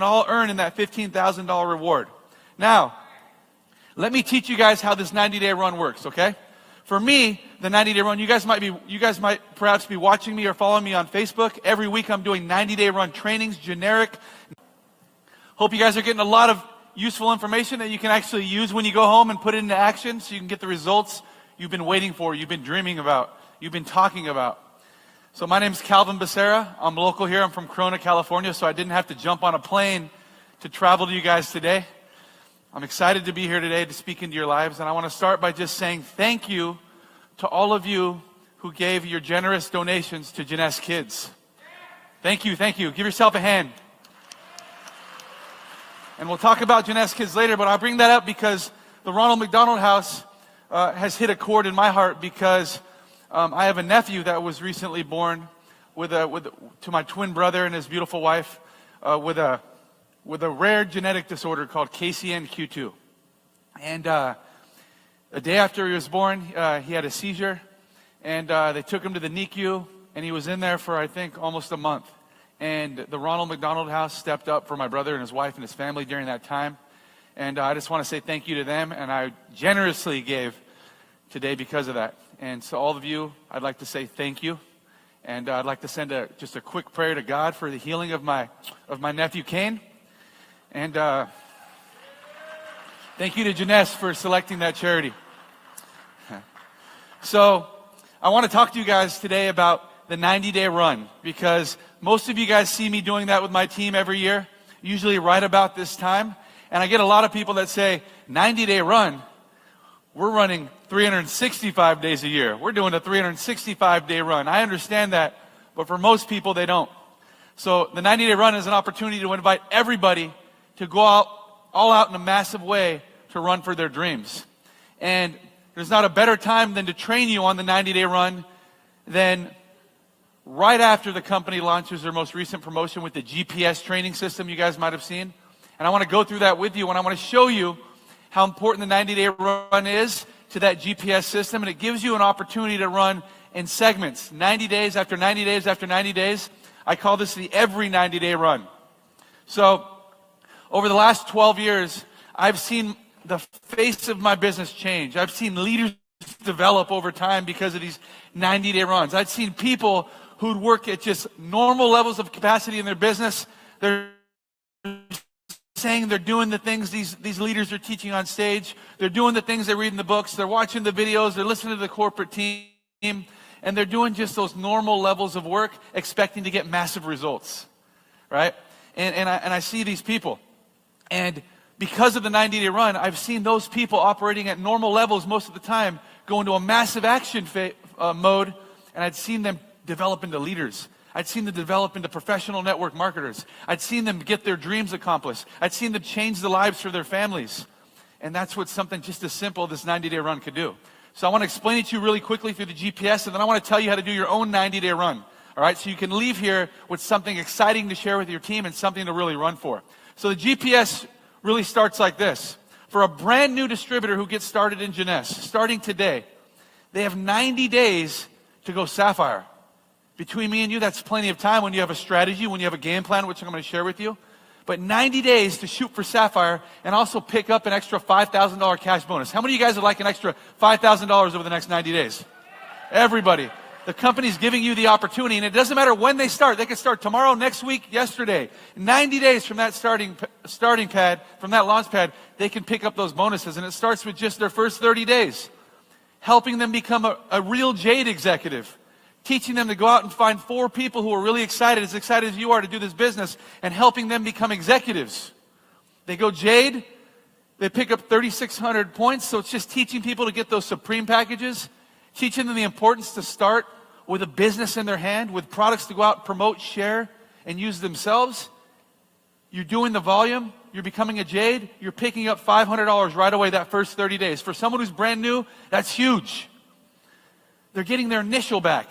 can all earn in that $15,000 reward. Now, let me teach you guys how this 90-day run works, okay? For me, the 90-day run, you guys might perhaps be watching me or following me on Facebook. Every week I'm doing 90-day run trainings, generic. Hope you guys are getting a lot of useful information that you can actually use when you go home and put it into action so you can get the results you've been waiting for, you've been dreaming about, you've been talking about. So my name's Calvin Becerra. I'm local here. I'm from Corona, California, so I didn't have to jump on a plane to travel to you guys today. I'm excited to be here today to speak into your lives, and I want to start by just saying thank you to all of you who gave your generous donations to Jeunesse Kids. Thank you, thank you. Give yourself a hand. And we'll talk about Jeunesse Kids later, but I'll bring that up because the Ronald McDonald House has hit a chord in my heart because I have a nephew that was recently born to my twin brother and his beautiful wife with a rare genetic disorder called KCNQ2. And a day after he was born, he had a seizure, and they took him to the NICU, and he was in there for, I think, almost a month. And the Ronald McDonald House stepped up for my brother and his wife and his family during that time. And I just want to say thank you to them, and I generously gave today because of that. And so all of you, I'd like to say thank you. And I'd like to send just a quick prayer to God for the healing of my nephew Kane. And thank you to Jeunesse for selecting that charity. So I want to talk to you guys today about the 90-day run, because most of you guys see me doing that with my team every year, usually right about this time. And I get a lot of people that say, 90-day run, we're running 365 days a year. We're doing a 365-day run. I understand that, but for most people, they don't. So the 90-day run is an opportunity to invite everybody to go out, all out in a massive way to run for their dreams. And there's not a better time than to train you on the 90-day run than right after the company launches their most recent promotion with the GPS training system you guys might have seen. And I want to go through that with you, and I want to show you how important the 90-day run is to that GPS system. And it gives you an opportunity to run in segments, 90 days after 90 days after 90 days. I call this the every 90-day run. So over the last 12 years, I've seen the face of my business change. I've seen leaders develop over time because of these 90-day runs. I've seen people who'd work at just normal levels of capacity in their business. They're saying they're doing the things these leaders are teaching on stage. They're doing the things they read in the books. They're watching the videos. They're listening to the corporate team. And they're doing just those normal levels of work, expecting to get massive results, right? And I see these people. And because of the 90-day run, I've seen those people operating at normal levels most of the time go into a massive action mode, and I'd seen them develop into leaders. I'd seen them develop into professional network marketers. I'd seen them get their dreams accomplished. I'd seen them change the lives for their families. And that's what something just as simple as this 90-day run could do. So I want to explain it to you really quickly through the GPS, and then I want to tell you how to do your own 90-day run. All right, so you can leave here with something exciting to share with your team and something to really run for. So the GPS really starts like this. For a brand new distributor who gets started in Jeunesse, starting today, they have 90 days to go Sapphire. Between me and you, that's plenty of time when you have a strategy, when you have a game plan, which I'm going to share with you. But 90 days to shoot for Sapphire and also pick up an extra $5,000 cash bonus. How many of you guys would like an extra $5,000 over the next 90 days? Everybody. The company's giving you the opportunity, and it doesn't matter when they start. They can start tomorrow, next week, yesterday. 90 days from that starting pad, from that launch pad, they can pick up those bonuses, and it starts with just their first 30 days. Helping them become a real Jade executive. Teaching them to go out and find 4 people who are really excited as you are to do this business, and helping them become executives. They go Jade, they pick up 3,600 points, so it's just teaching people to get those Supreme packages. Teaching them the importance to start with a business in their hand, with products to go out, promote, share, and use themselves. You're doing the volume. You're becoming a Jade. You're picking up $500 right away that first 30 days. For someone who's brand new, that's huge. They're getting their initial back.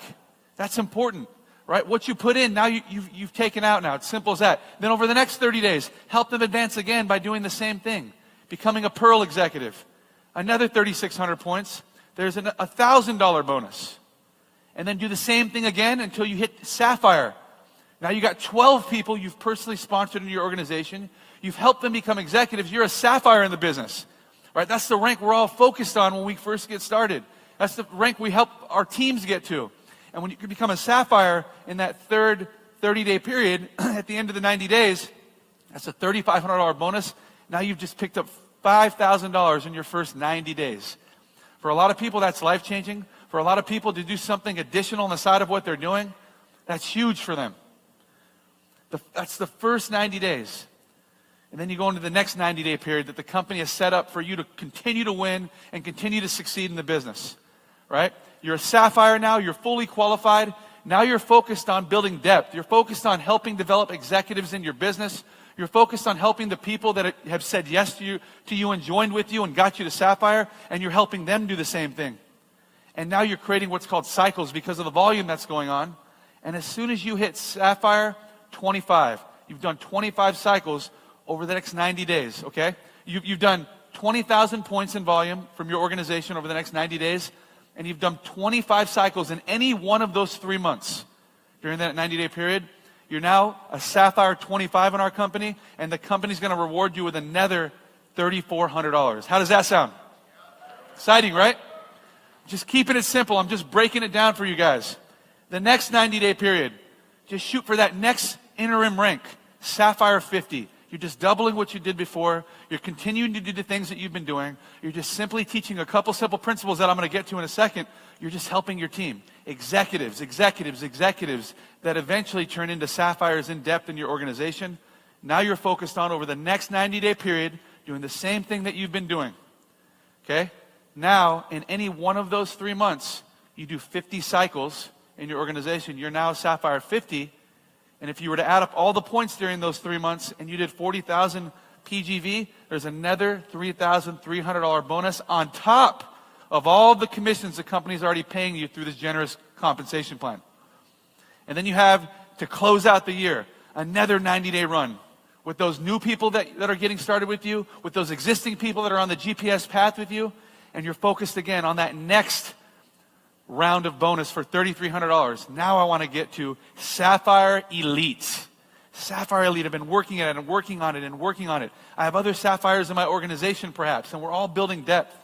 That's important, right? What you put in, now you've taken out now. It's simple as that. Then over the next 30 days, help them advance again by doing the same thing. Becoming a Pearl executive. Another 3,600 points. There's a $1,000 bonus. And then do the same thing again until you hit Sapphire. Now you got 12 people you've personally sponsored in your organization. You've helped them become executives. You're a sapphire in the business, right? That's the rank we're all focused on when we first get started. That's the rank we help our teams get to. And when you become a sapphire in that third 30-day period, at the end of the 90 days, that's a $3,500 bonus. Now you've just picked up $5,000 in your first 90 days. For a lot of people, that's life-changing. For a lot of people to do something additional on the side of what they're doing, that's huge for them. That's the first 90 days. And then you go into the next 90-day period that the company has set up for you to continue to win and continue to succeed in the business, right? You're a sapphire now. You're fully qualified. Now you're focused on building depth. You're focused on helping develop executives in your business. You're focused on helping the people that have said yes to you and joined with you and got you to sapphire, and you're helping them do the same thing. And now you're creating what's called cycles because of the volume that's going on. And as soon as you hit sapphire 25, you've done 25 cycles over the next 90 days, okay? You've done 20,000 points in volume from your organization over the next 90 days, and you've done 25 cycles in any one of those 3 months during that 90-day period. You're now a Sapphire 25 in our company, and the company's going to reward you with another $3,400. How does that sound? Exciting, right? Just keeping it simple. I'm just breaking it down for you guys. The next 90-day period, just shoot for that next interim rank, Sapphire 50. You're just doubling what you did before. You're continuing to do the things that you've been doing. You're just simply teaching a couple simple principles that I'm going to get to in a second. You're just helping your team. Executives that eventually turn into sapphires in depth in your organization. Now you're focused on over the next 90-day period doing the same thing that you've been doing. Okay? Now, in any one of those 3 months, you do 50 cycles in your organization. You're now Sapphire 50. And if you were to add up all the points during those 3 months and you did 40,000 PGV, there's another $3,300 bonus on top of all the commissions the company's already paying you through this generous compensation plan. And then you have, to close out the year, another 90-day run with those new people that are getting started with you, with those existing people that are on the GPS path with you, and you're focused again on that next round of bonus for $3,300. Now I want to get to Sapphire Elite. Sapphire Elite. I've been working at it and working on it and working on it. I have other Sapphires in my organization perhaps, and we're all building depth.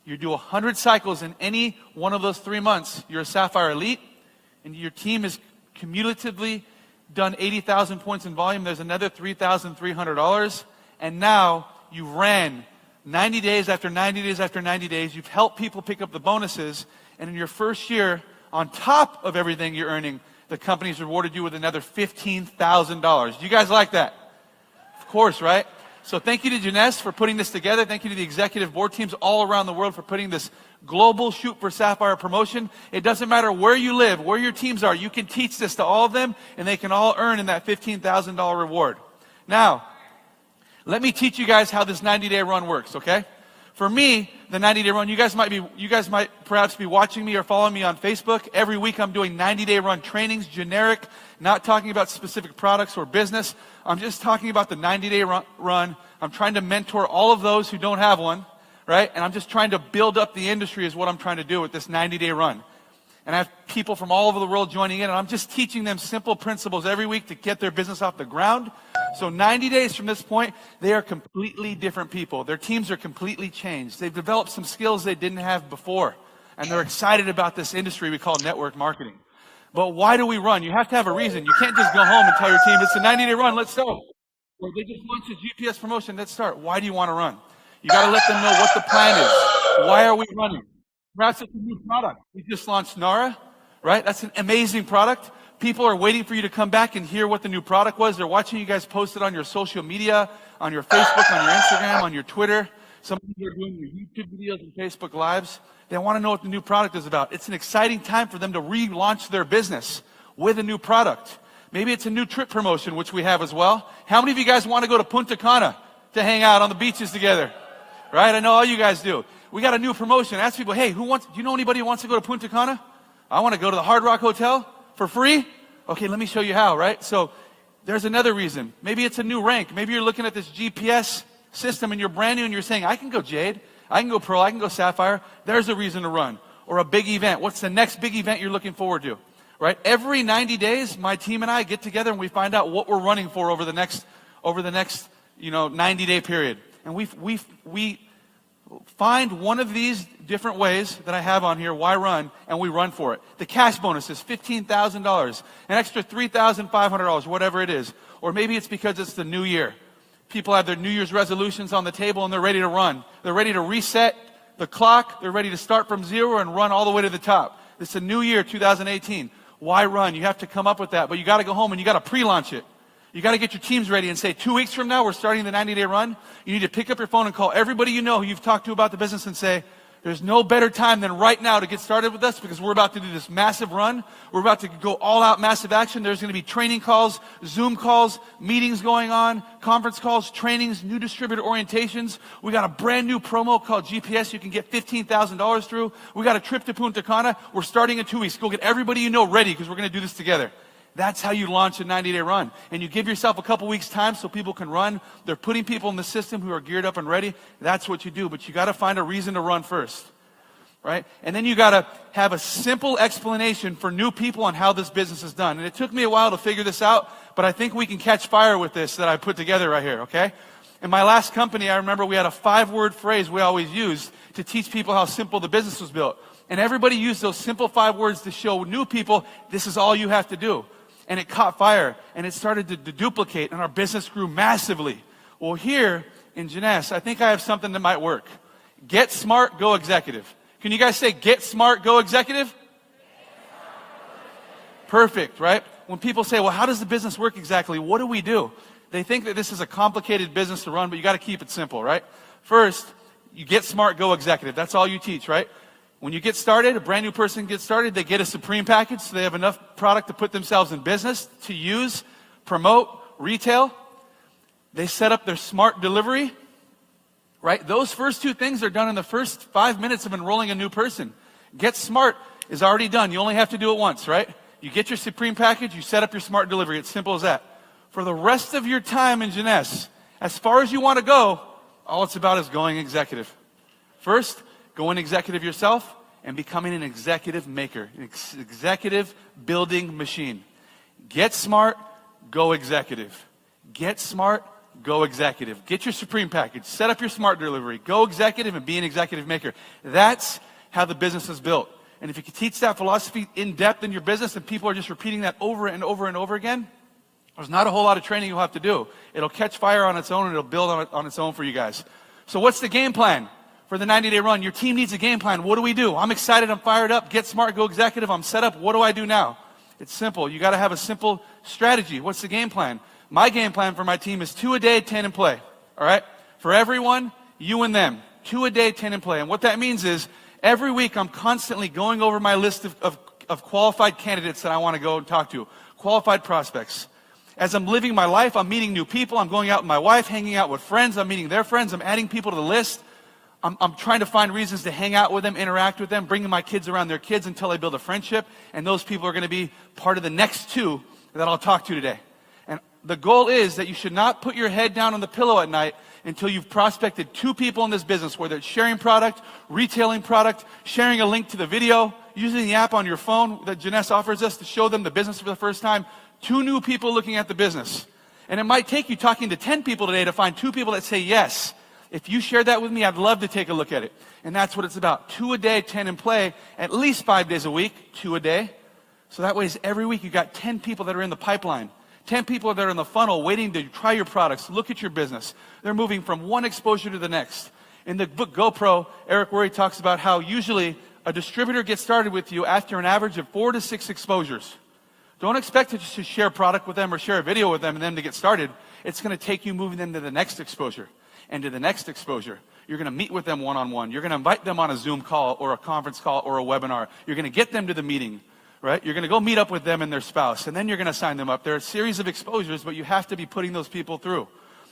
You do 100 cycles in any one of those 3 months, you're a Sapphire Elite, and your team has cumulatively done 80,000 points in volume. There's another $3,300. And now you ran 90 days after 90 days after 90 days. You've helped people pick up the bonuses. And in your first year, on top of everything you're earning, the company's rewarded you with another $15,000. Do you guys like that? Of course, right? So thank you to Janess for putting this together. Thank you to the executive board teams all around the world for putting this global Shoot for Sapphire promotion. It doesn't matter where you live, where your teams are. You can teach this to all of them, and they can all earn in that $15,000 reward. Now, let me teach you guys how this 90-day run works, okay? For me, the 90-day run, you guys might perhaps be watching me or following me on Facebook. Every week I'm doing 90-day run trainings, generic, not talking about specific products or business. I'm just talking about the 90-day run. I'm trying to mentor all of those who don't have one, right? And I'm just trying to build up the industry is what I'm trying to do with this 90-day run. And I have people from all over the world joining in, and I'm just teaching them simple principles every week to get their business off the ground. So 90 days from this point, they are completely different people. Their teams are completely changed. They've developed some skills they didn't have before, and they're excited about this industry we call network marketing. But why do we run? You have to have a reason. You can't just go home and tell your team, it's a 90-day run, let's go. Or they just launched a GPS promotion, let's start. Why do you want to run? You got to let them know what the plan is. Why are we running? Perhaps it's a new product. We just launched Nara, right? That's an amazing product. People are waiting for you to come back and hear what the new product was. They're watching you guys post it on your social media, on your Facebook, on your Instagram, on your Twitter. Some of you are doing your YouTube videos and Facebook Lives. They want to know what the new product is about. It's an exciting time for them to relaunch their business with a new product. Maybe it's a new trip promotion, which we have as well. How many of you guys want to go to Punta Cana to hang out on the beaches together? Right? I know all you guys do. We got a new promotion. Ask people, hey, do you know anybody who wants to go to Punta Cana? I want to go to the Hard Rock Hotel for free. Okay, let me show you how, right? So there's another reason. Maybe it's a new rank. Maybe you're looking at this GPS system and you're brand new and you're saying, I can go Jade, I can go Pearl, I can go Sapphire. There's a reason to run. Or a big event. What's the next big event you're looking forward to? right? Every 90 days, my team and I get together and we find out what we're running for over the next 90-day period. And we find one of these different ways that I have on here, why run, and we run for it. The cash bonus is $15,000, an extra $3,500, whatever it is. Or maybe it's because it's the new year. People have their New Year's resolutions on the table and they're ready to run. They're ready to reset the clock. They're ready to start from zero and run all the way to the top. It's a new year, 2018. Why run? You have to come up with that, but you got to go home and you got to pre-launch it. You got to get your teams ready and say, 2 weeks from now, we're starting the 90-day run. You need to pick up your phone and call everybody you know who you've talked to about the business and say, there's no better time than right now to get started with us because we're about to do this massive run. We're about to go all out massive action. There's going to be training calls, Zoom calls, meetings going on, conference calls, trainings, new distributor orientations. We got a brand new promo called GPS you can get $15,000 through. We got a trip to Punta Cana. We're starting in 2 weeks. Go get everybody you know ready because we're going to do this together. That's how you launch a 90-day run. And you give yourself a couple weeks time so people can run. They're putting people in the system who are geared up and ready. That's what you do. But you got to find a reason to run first, right? And then you got to have a simple explanation for new people on how this business is done. And it took me a while to figure this out, but I think we can catch fire with this that I put together right here, okay? In my last company, I remember we had a 5-word phrase we always used to teach people how simple the business was built. And everybody used those simple 5 words to show new people, this is all you have to do. And it caught fire, and it started to duplicate, and our business grew massively. Well, here in Jeunesse, I think I have something that might work. Get smart, go executive. Can you guys say, get smart, go executive? Perfect, right? When people say, well, how does the business work exactly? What do we do? They think that this is a complicated business to run, but you got to keep it simple, right? First, you get smart, go executive. That's all you teach, right? When you get started, a brand new person gets started, they get a Supreme package, so they have enough product to put themselves in business, to use, promote, retail. They set up their smart delivery, right? Those first 2 things are done in the first 5 minutes of enrolling a new person. Get smart is already done. You only have to do it once, right? You get your Supreme package, you set up your smart delivery. It's simple as that. For the rest of your time in Jeunesse, as far as you want to go, all it's about is going executive. First, go in executive yourself and becoming an executive maker, an executive building machine. Get smart, go executive. Get smart, go executive. Get your Supreme package, set up your smart delivery, go executive and be an executive maker. That's how the business is built. And if you can teach that philosophy in depth in your business and people are just repeating that over and over and over again, there's not a whole lot of training you'll have to do. It'll catch fire on its own and it'll build on its own for you guys. So what's the game plan? For the 90-day run, your team needs a game plan. What do? I'm excited. I'm fired up. Get smart, go executive. I'm set up. What do I do now? It's simple. You got to have a simple strategy. What's the game plan? My game plan for my team is 2 a day, 10 in play. All right? For everyone, you and them. 2 a day, 10 in play. And what that means is every week I'm constantly going over my list of qualified candidates that I want to go and talk to. Qualified prospects. As I'm living my life, I'm meeting new people. I'm going out with my wife, hanging out with friends. I'm meeting their friends. I'm adding people to the list. I'm trying to find reasons to hang out with them, interact with them, bringing my kids around their kids until I build a friendship. And those people are going to be part of the next 2 that I'll talk to today. And the goal is that you should not put your head down on the pillow at night until you've prospected 2 people in this business, whether it's sharing product, retailing product, sharing a link to the video, using the app on your phone that Jeunesse offers us to show them the business for the first time. 2 new people looking at the business. And it might take you talking to 10 people today to find 2 people that say yes. If you share that with me, I'd love to take a look at it. And that's what it's about. 2 a day, 10 in play, at least 5 days a week, 2 a day. So that way, every week you've got 10 people that are in the pipeline. 10 people that are in the funnel waiting to try your products, look at your business. They're moving from one exposure to the next. In the book GoPro, Eric Worre talks about how usually a distributor gets started with you after an average of 4 to 6 exposures. Don't expect to just share product with them or share a video with them and them to get started. It's going to take you moving them to the next exposure. And to the next exposure. You're going to meet with them one-on-one. You're going to invite them on a Zoom call or a conference call or a webinar. You're going to get them to the meeting, right? You're going to go meet up with them and their spouse, and then you're going to sign them up. There are a series of exposures, but you have to be putting those people through.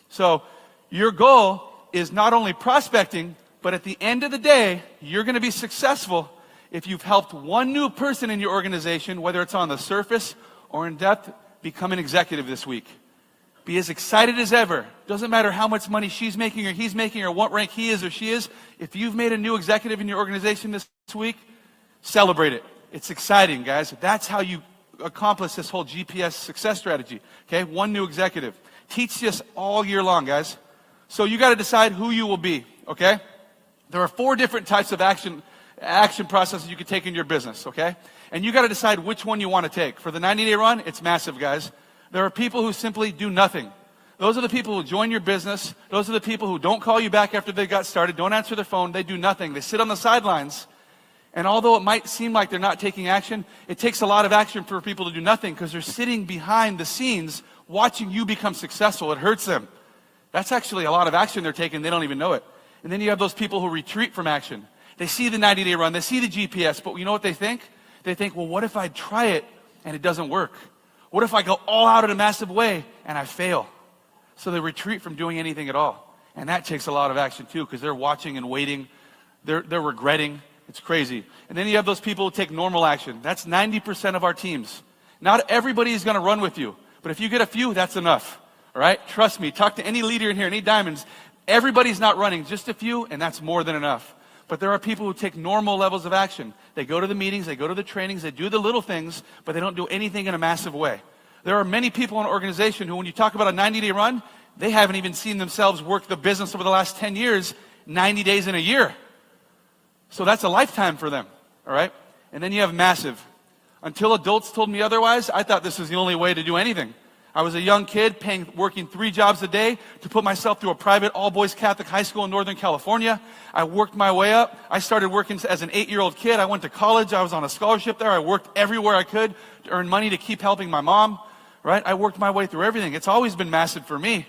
So your goal is not only prospecting, but at the end of the day, you're going to be successful if you've helped one new person in your organization, whether it's on the surface or in depth, become an executive this week. Be as excited as ever. Doesn't matter how much money she's making or he's making or what rank he is or she is. If you've made a new executive in your organization this week, celebrate it. It's exciting, guys. That's how you accomplish this whole GPS success strategy. Okay, one new executive. Teach this all year long, guys. So you got to decide who you will be, okay? There are 4 different types of action processes you can take in your business, okay? And you got to decide which one you want to take. For the 90-day run, it's massive, guys. There are people who simply do nothing. Those are the people who join your business. Those are the people who don't call you back after they got started, don't answer their phone, they do nothing. They sit on the sidelines. And although it might seem like they're not taking action, it takes a lot of action for people to do nothing because they're sitting behind the scenes watching you become successful. It hurts them. That's actually a lot of action they're taking. They don't even know it. And then you have those people who retreat from action. They see the 90-day run. They see the GPS. But you know what they think? They think, well, what if I try it and it doesn't work? What if I go all out in a massive way and I fail? So they retreat from doing anything at all. And that takes a lot of action too because they're watching and waiting. They're regretting. It's crazy. And then you have those people who take normal action. That's 90% of our teams. Not everybody is going to run with you. But if you get a few, that's enough. All right? Trust me. Talk to any leader in here, any diamonds. Everybody's not running. Just a few, and that's more than enough. But there are people who take normal levels of action. They go to the meetings, they go to the trainings, they do the little things, but they don't do anything in a massive way. There are many people in an organization who, when you talk about a 90-day run, they haven't even seen themselves work the business over the last 10 years, 90 days in a year. So that's a lifetime for them, all right? And then you have massive. Until adults told me otherwise, I thought this was the only way to do anything. I was a young kid working 3 jobs a day to put myself through a private all-boys Catholic high school in Northern California. I worked my way up. I started working as an 8-year-old kid. I went to college. I was on a scholarship there. I worked everywhere I could to earn money to keep helping my mom, right? I worked my way through everything. It's always been massive for me.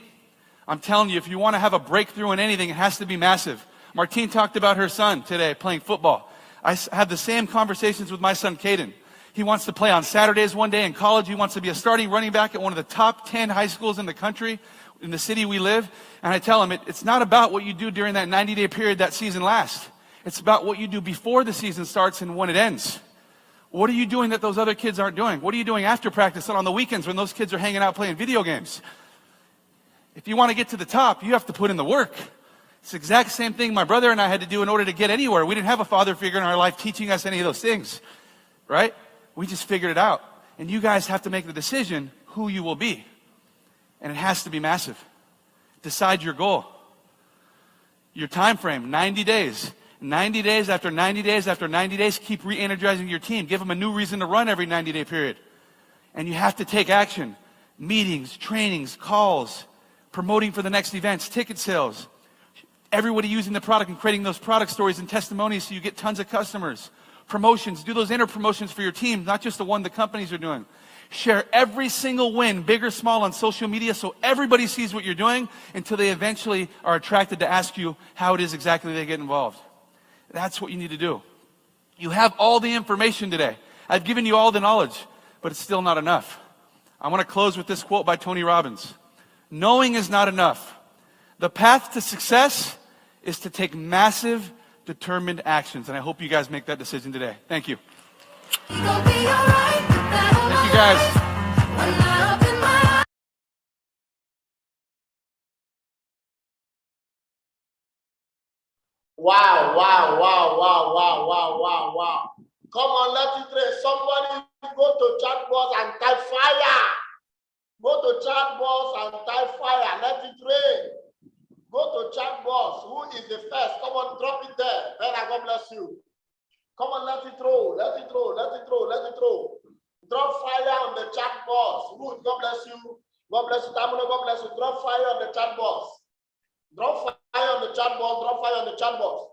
I'm telling you, if you want to have a breakthrough in anything, it has to be massive. Martine talked about her son today playing football. I had the same conversations with my son, Caden. He wants to play on Saturdays one day in college. He wants to be a starting running back at one of the top 10 high schools in the country, in the city we live. And I tell him, it's not about what you do during that 90-day period that season lasts. It's about what you do before the season starts and when it ends. What are you doing that those other kids aren't doing? What are you doing after practice and on the weekends when those kids are hanging out playing video games? If you want to get to the top, you have to put in the work. It's the exact same thing my brother and I had to do in order to get anywhere. We didn't have a father figure in our life teaching us any of those things, right? We just figured it out. And you guys have to make the decision who you will be. And it has to be massive. Decide your goal. Your time frame, 90 days. 90 days after 90 days after 90 days, keep re-energizing your team. Give them a new reason to run every 90-day period. And you have to take action. Meetings, trainings, calls, promoting for the next events, ticket sales. Everybody using the product and creating those product stories and testimonies so you get tons of customers. Promotions, do those inner promotions for your team, not just the one the companies are doing. Share every single win, big or small, on social media so everybody sees what you're doing until they eventually are attracted to ask you how it is exactly they get involved. That's what you need to do. You have all the information today. I've given you all the knowledge, but it's still not enough. I want to close with this quote by Tony Robbins. Knowing is not enough. The path to success is to take massive, determined actions. And I hope you guys make that decision today. Thank you. Thank you, guys. Wow, wow, wow, wow, wow, wow, wow, wow. Come on, let it rain. Somebody go to chat box and type fire. Go to chat box and type fire. Let it rain. Go to chat box. Who is the first? Come on, drop it there. Bella, God bless you. Come on, let it roll. Let it roll. Let it roll. Let it roll. Drop fire on the chat box. Ruth, God bless you. God bless you. Tamuno, God bless you. Drop fire on the chat box. Drop fire on the chat box. Drop fire on the chat box.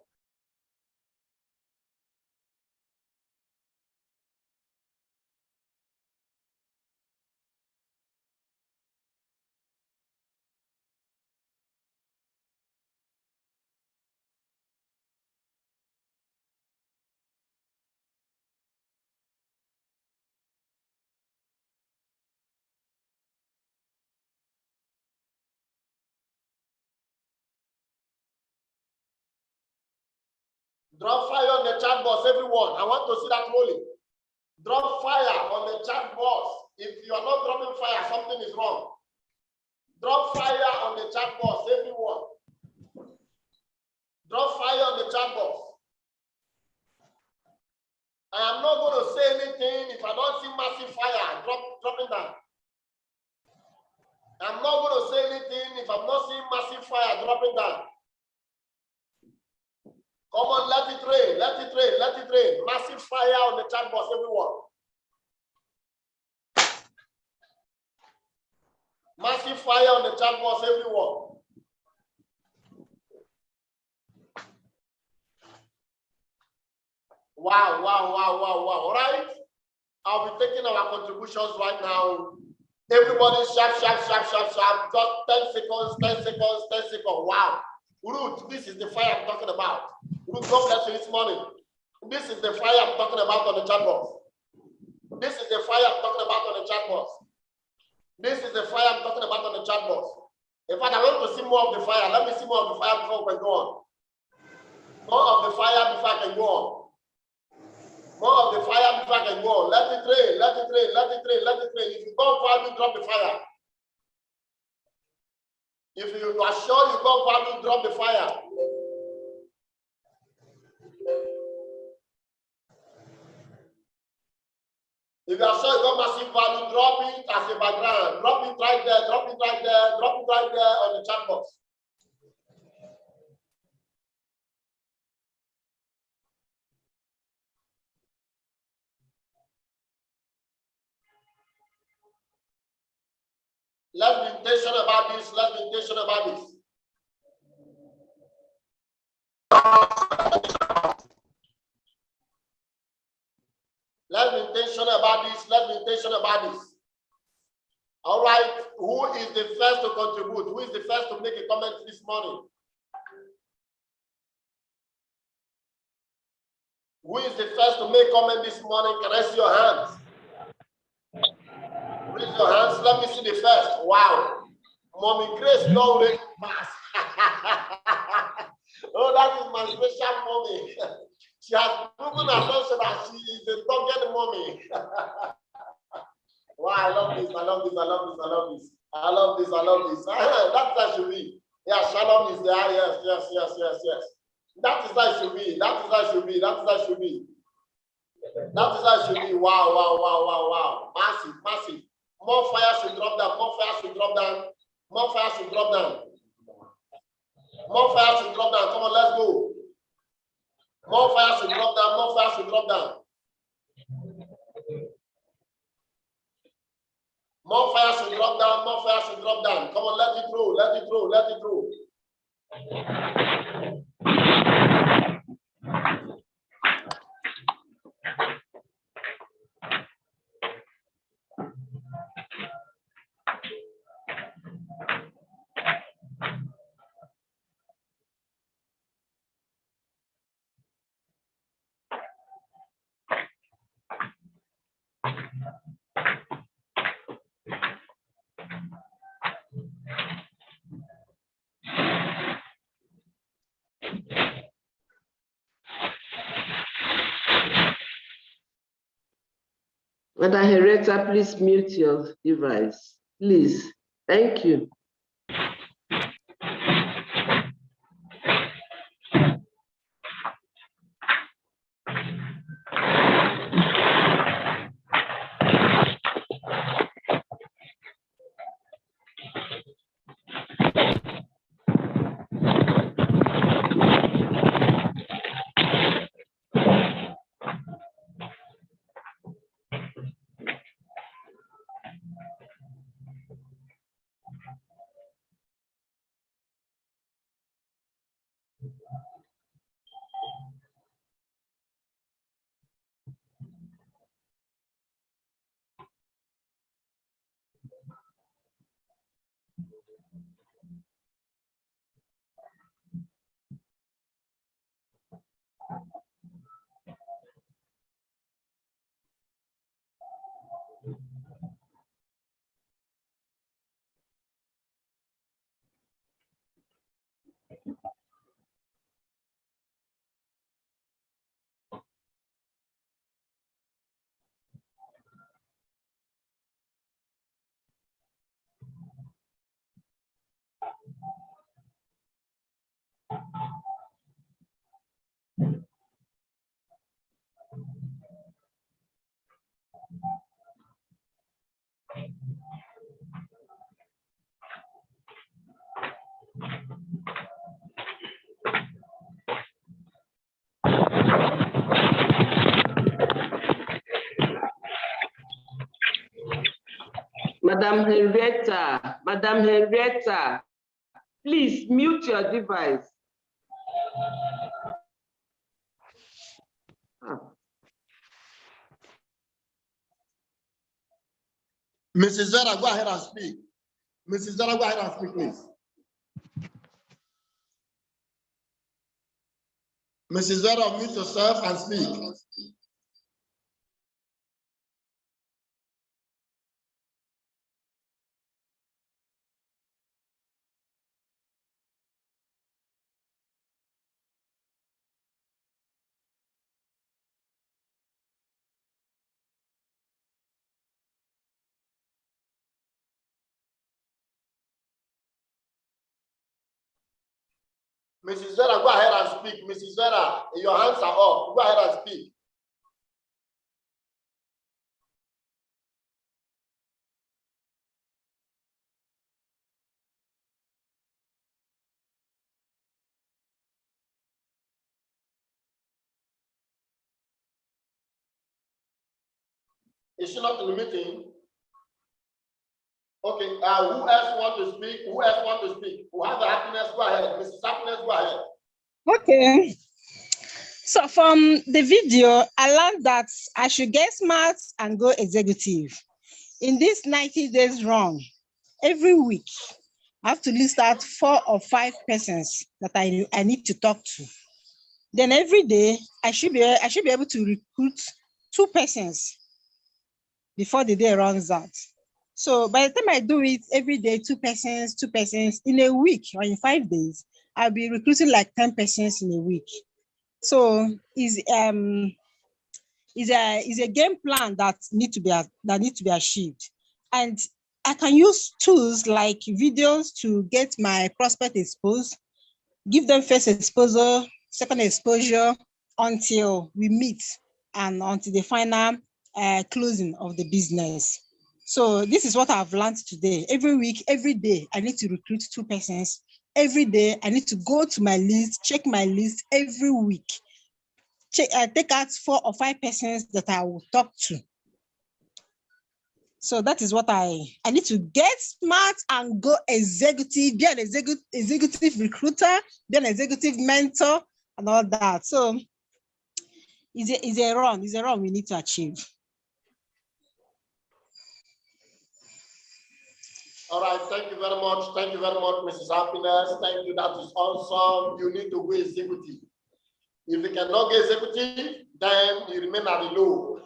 Drop fire on the chat box, everyone. I want to see that rolling. Drop fire on the chat box. If you are not dropping fire, something is wrong. Drop fire on the chat box, everyone. Drop fire on the chat box. I am not going to say anything if I don't see massive massive fire. Drop it down. I'm not going to say anything if I'm not seeing massive fire. Drop it down. Come on, let it rain. Let it rain. Let it rain. Massive fire on the chat box, everyone. Massive fire on the chat box, everyone. Wow. All right. I'll be taking our contributions right now. Everybody sharp. Just 10 seconds, 10 seconds, 10 seconds. Wow. Ruth, this is the fire I'm talking about. Ruth, God bless you this morning. This is the fire I'm talking about on the chat box. This is the fire I'm talking about on the chat box. This is the fire I'm talking about on the chat box. In fact, I want to see more of the fire. Let me see more of the fire before we can go on. More of the fire before I can go on. More of the fire before I can go on. Let it rain, let it rain, let it rain, let it rain. If you go far, you drop the fire. If you are sure you go far, you drop the fire. If you are sure you got massive value, drop it as a background. Drop it right there, drop it right there, drop it right there on the chat box. Let's be intentional about this. Let's be intentional about this. Let's be intentional about this. Let's be intentional about this. All right. Who is the first to contribute? Who is the first to make a comment this morning? Who is the first to make comment this morning? Can I see your hands? Raise your hands. Let me see the first. Wow. Mommy Grace don't really pass. Oh, that is my special mommy. She has proven herself that she is a target mommy. Wow, I love this. I love this. I love this. I love this. I love this. I love this. That's how it should be. Yeah, Shalom is there. Yes. That is how it should be. That is how it should be. That is how it should be. That is how it should be. Wow. Massive. More fire should drop down. More fire should drop down. More fire should drop down. More fire should drop down. Come on, let's go. More fire should drop down. More fire should drop down. More fire should drop down. More fire should drop down. Come on, let it roll. Let it roll. Let it roll. Madam Henrietta, please mute your device. Please. Thank you. Madam Henrietta, please mute your device. Mrs. Zara, go ahead and speak. Mrs. Zara, go ahead and speak, please. Mrs. Zara, mute yourself and speak. Mrs. Zara, go ahead and speak. Mrs. Zara, your hands are up. Go ahead and speak. Is she not in the meeting? Okay, who else want to speak? Who else want to speak? Who have the happiness? Go ahead. Mrs. Happiness, go ahead. Okay. So from the video, I learned that I should get smart and go executive. In this 90 days run, every week, I have to list out 4 or 5 persons that I need to talk to. Then every day, I should be able to recruit 2 persons before the day runs out. So by the time I do it every day, 2 persons, in a week or in 5 days, I'll be recruiting like 10 persons in a week. So is a game plan that need to be achieved. And I can use tools like videos to get my prospect exposed, give them first exposure, second exposure until we meet and until the final closing of the business. So this is what I've learned today. Every week, every day, I need to recruit 2 persons. Every day, I need to go to my list, check my list every week. Take out 4 or 5 persons that I will talk to. So that is what I need to get smart and go executive, be an executive recruiter, be an executive mentor, and all that. So it's a run we need to achieve. All right, thank you very much. Thank you very much, Mrs. Happiness. Thank you. That is awesome. You need to go executive. If you cannot get executive, then you remain at the low.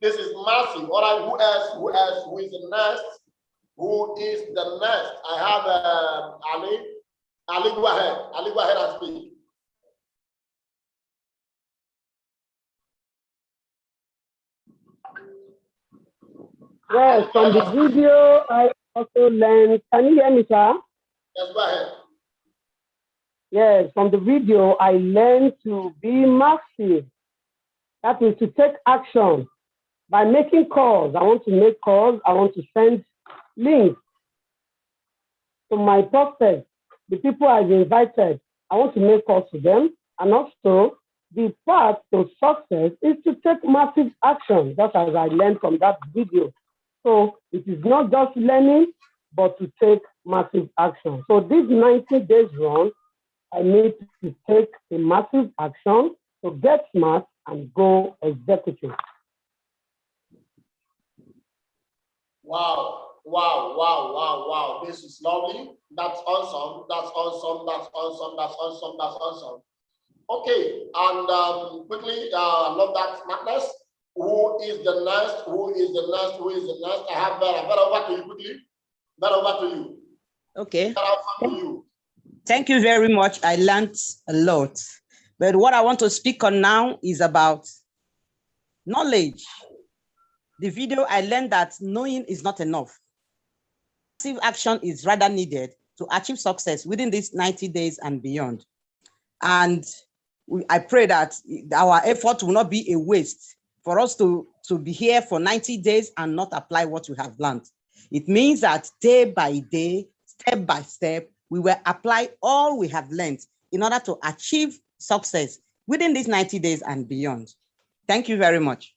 This is massive. All right, who else? Who is the next? Who is the next? I have Ali. Ali, go ahead. Ali, go ahead and speak. Yes, from the video, I also learned. Can you hear me, sir? Yes, go ahead. Yes, from the video, I learned to be massive. That is to take action by making calls. I want to make calls. I want to send links to my prospects, the people I've invited. I want to make calls to them. And also, the path to success is to take massive action. That's as I learned from that video. So it is not just learning, but to take massive action. So this 90 days run, I need to take a massive action to get smart and go executive. Wow, wow, wow, wow, wow. This is lovely. That's awesome. That's awesome. That's awesome. That's awesome. That's awesome. Okay, and quickly, I love that smartness. Who is the next? Who is the next? Who is the next? I have Vera. Vera, over to you quickly. Vera, over to you. Okay. Vera, over to you. Thank you very much. I learned a lot. But what I want to speak on now is about knowledge. The video, I learned that knowing is not enough. Active action is rather needed to achieve success within these 90 days and beyond. And I pray that our effort will not be a waste for us to be here for 90 days and not apply what we have learned. It means that day by day, step by step, we will apply all we have learned in order to achieve success within these 90 days and beyond. Thank you very much.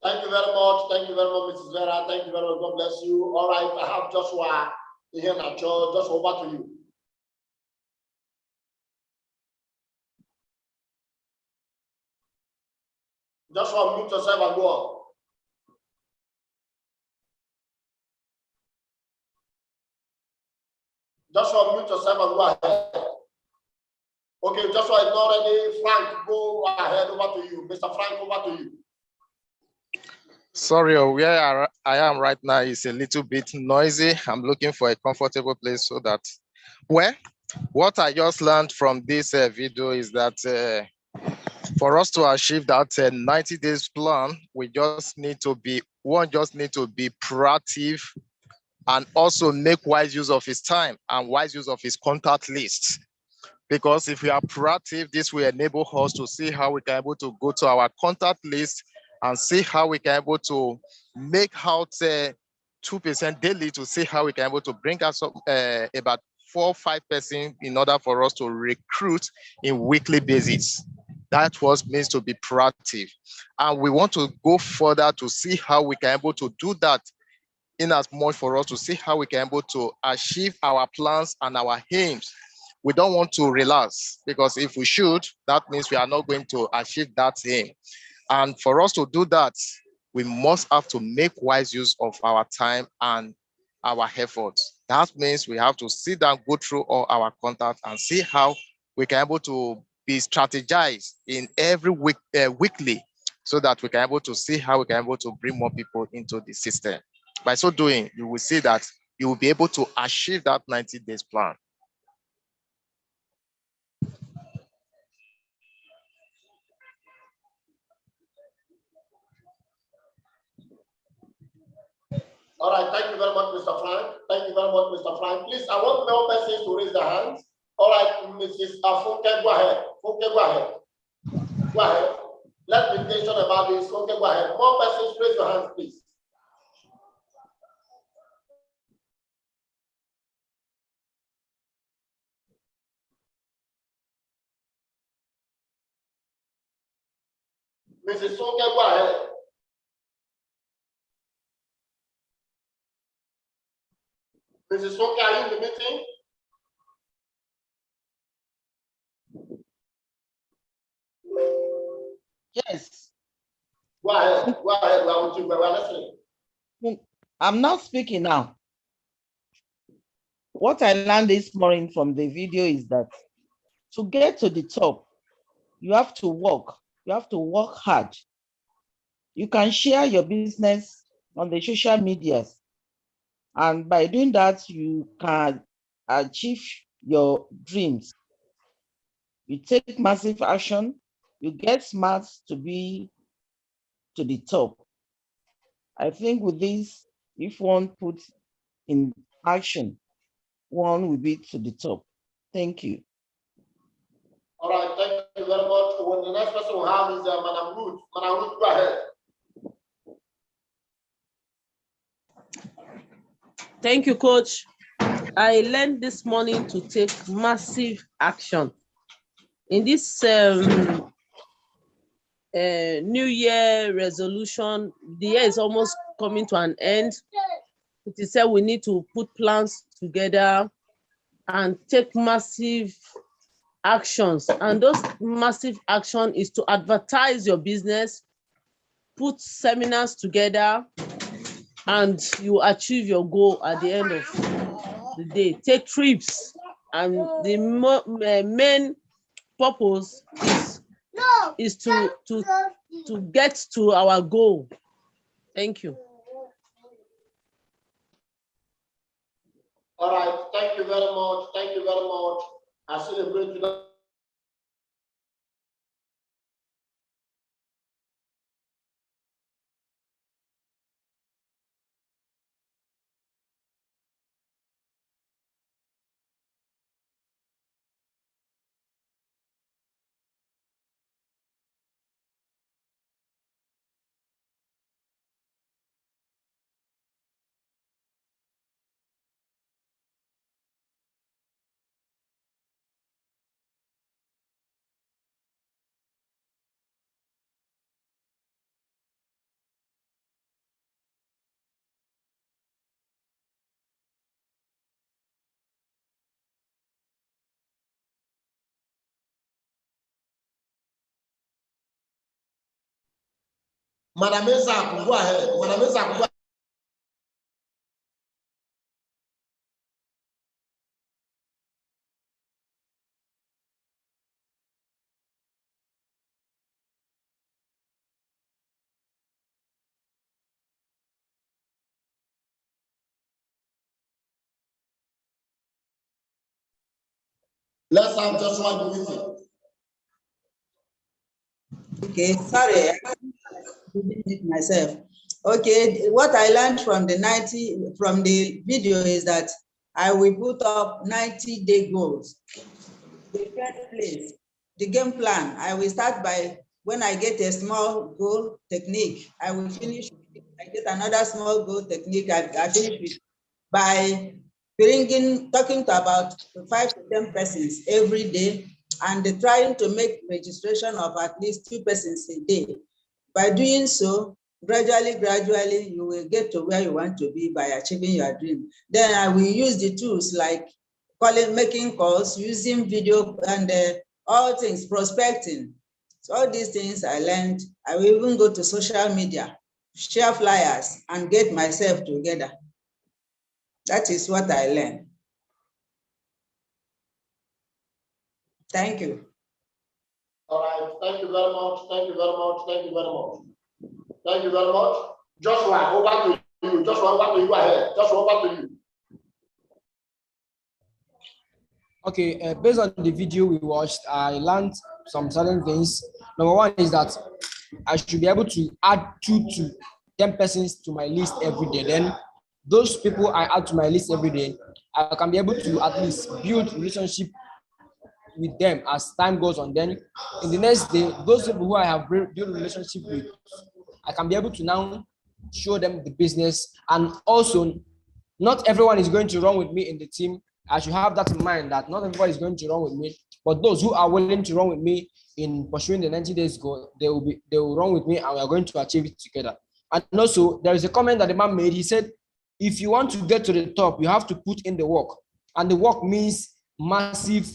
Thank you very much. Thank you very much, Mrs. Vera. Thank you very much. God bless you. All right, I have Joshua here now. Just over to you. Joshua, mute yourself and go on. Joshua, mute yourself and go ahead. Okay, Joshua is not ready. Frank, go ahead. Over to you. Mr. Frank, over to you. Sorry, where I am right now is a little bit noisy. I'm looking for a comfortable place so that, well, what I just learned from this video is that for us to achieve that 90 days plan, we just need to be proactive and also make wise use of his time and wise use of his contact list. Because if we are proactive, this will enable us to see how we can able to go to our contact list and see how we can able to make out 2% daily to see how we can able to bring us up about 4 or 5% in order for us to recruit in weekly basis. That was means to be proactive. And we want to go further to see how we can able to do that in as much for us to see how we can able to achieve our plans and our aims. We don't want to relax because if we should, that means we are not going to achieve that aim. And for us to do that, we must have to make wise use of our time and our efforts. That means we have to sit down, go through all our contacts and see how we can able to be strategized in every week, weekly, so that we can able to see how we can able to bring more people into the system. By so doing, you will see that you will be able to achieve that 90 days plan. All right, thank you very much, Mr. Frank. Thank you very much, Mr. Frank. Please, I want more persons to raise their hands. All right, Mrs. Funke, go ahead. Funke, go ahead. Go ahead. Let's be patient about this. Funke, go ahead. More persons, raise your hands, please. Mrs. Funke, go ahead. Mrs. Funke, are you in the meeting? Yes. Go ahead. Go ahead. We are with you. We are listening. I'm not speaking now. What I learned this morning from the video is that to get to the top, you have to work. You have to work hard. You can share your business on the social medias. And by doing that, you can achieve your dreams. You take massive action. You get smart to be to the top. I think with this, if one puts in action, one will be to the top. Thank you. All right, thank you very much. When the next person we have is Madam Ruth. Madam Ruth, go ahead. Thank you, Coach. I learned this morning to take massive action. In this New Year resolution, the year is almost coming to an end. It is said we need to put plans together and take massive actions. And those massive action is to advertise your business, put seminars together, and you achieve your goal at the end of the day. Take trips, and the main purpose is to get to our goal. Thank you. All right, thank you very much. Thank you very much. I celebrate you. Madam Isaac, go ahead. Madam Isaac, go ahead. Let's have Joshua do it. Okay, sorry, I didn't make myself. Okay, what I learned from the video is that I will put up 90-day goals. The first place, the game plan, I will start by when I get a small goal technique, I will finish. I get another small goal technique, I finish with by talking to about 5 to 10 persons every day, and trying to make registration of at least 2 persons a day. By doing so, gradually, you will get to where you want to be by achieving your dream. Then I will use the tools like making calls, using video, and all things, prospecting. So all these things I learned. I will even go to social media, share flyers, and get myself together. That is what I learned. Thank you. All right, thank you very much. Thank you very much. Thank you very much. Thank you very much. Joshua, over to you. Joshua, over to you. Go ahead. Joshua, over to you. Okay, based on the video we watched, I learned some certain things. Number one is that I should be able to add 2 to 10 persons to my list every day. Then those people I add to my list every day, I can be able to at least build relationship with them as time goes on. Then in the next day, those people who I have built relationship with, I can be able to now show them the business. And also, not everyone is going to run with me in the team. I should have that in mind, that not everybody is going to run with me, but those who are willing to run with me in pursuing the 90 days goal, they will run with me, and we are going to achieve it together. And also, there is a comment that the man made. He said, if you want to get to the top, you have to put in the work. And the work means massive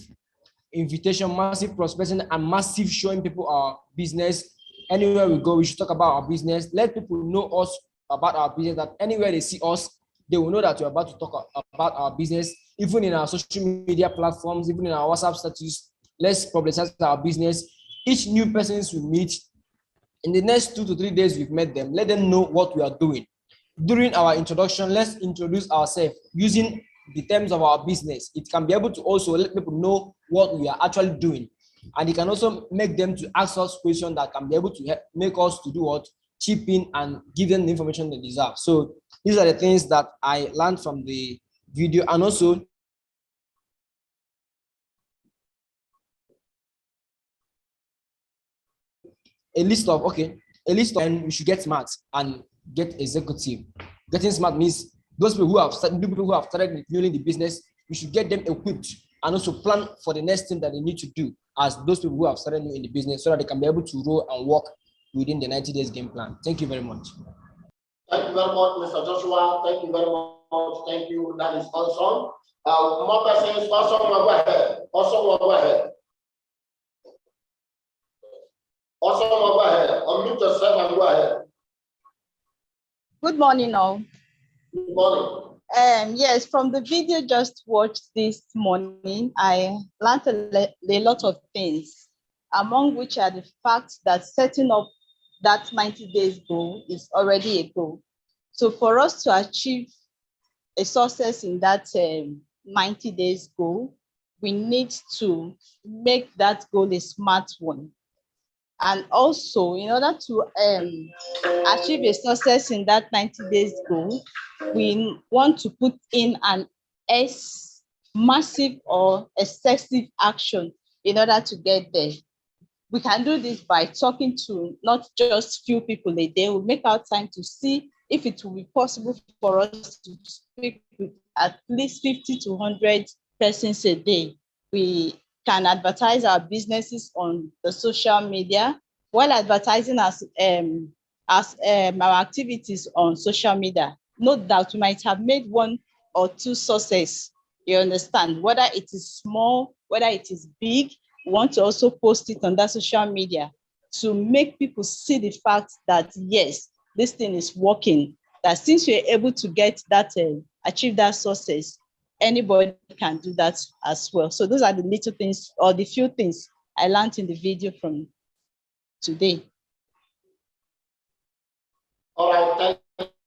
invitation, massive prospecting, and massive showing people our business. Anywhere we go, we should talk about our business. Let people know us about our business, that anywhere they see us, they will know that we're about to talk about our business. Even in our social media platforms, even in our WhatsApp status, let's publicize our business. Each new person we meet, in the next 2 to 3 days we've met them, let them know what we are doing. During our introduction, let's introduce ourselves using the terms of our business. It can be able to also let people know what we are actually doing. And it can also make them to ask us questions that can be able to help make us to do what? Chip in and give them the information they deserve. So these are the things that I learned from the video. And also, a list of, and we should get smart and get executive. Getting smart means those people who have started building the business, we should get them equipped and also plan for the next thing that they need to do as those people who have started in the business, so that they can be able to roll and work within the 90 days game plan. Thank you very much. Thank you very much, Mr. Joshua. Thank you very much. Thank you. That is awesome. More persons, awesome, go ahead. Awesome, go ahead. Awesome, go ahead. Unmute yourself and go ahead. Good morning, all. Good morning. Yes, from the video just watched this morning, I learned a lot of things, among which are the fact that setting up that 90 days goal is already a goal. So for us to achieve a success in that 90 days goal, we need to make that goal a smart one. And also, in order to achieve a success in that 90 days goal, we want to put in an massive or excessive action in order to get there. We can do this by talking to not just few people a day. We'll make our time to see if it will be possible for us to speak with at least 50 to 100 persons a day. We can advertise our businesses on the social media while advertising our activities on social media. Note that we might have made 1 or 2 success. You understand? Whether it is small, whether it is big, we want to also post it on that social media to make people see the fact that, yes, this thing is working, that since you're able to get that, achieve that success, anybody can do that as well. So those are the little things or the few things I learned in the video from today. All right, thank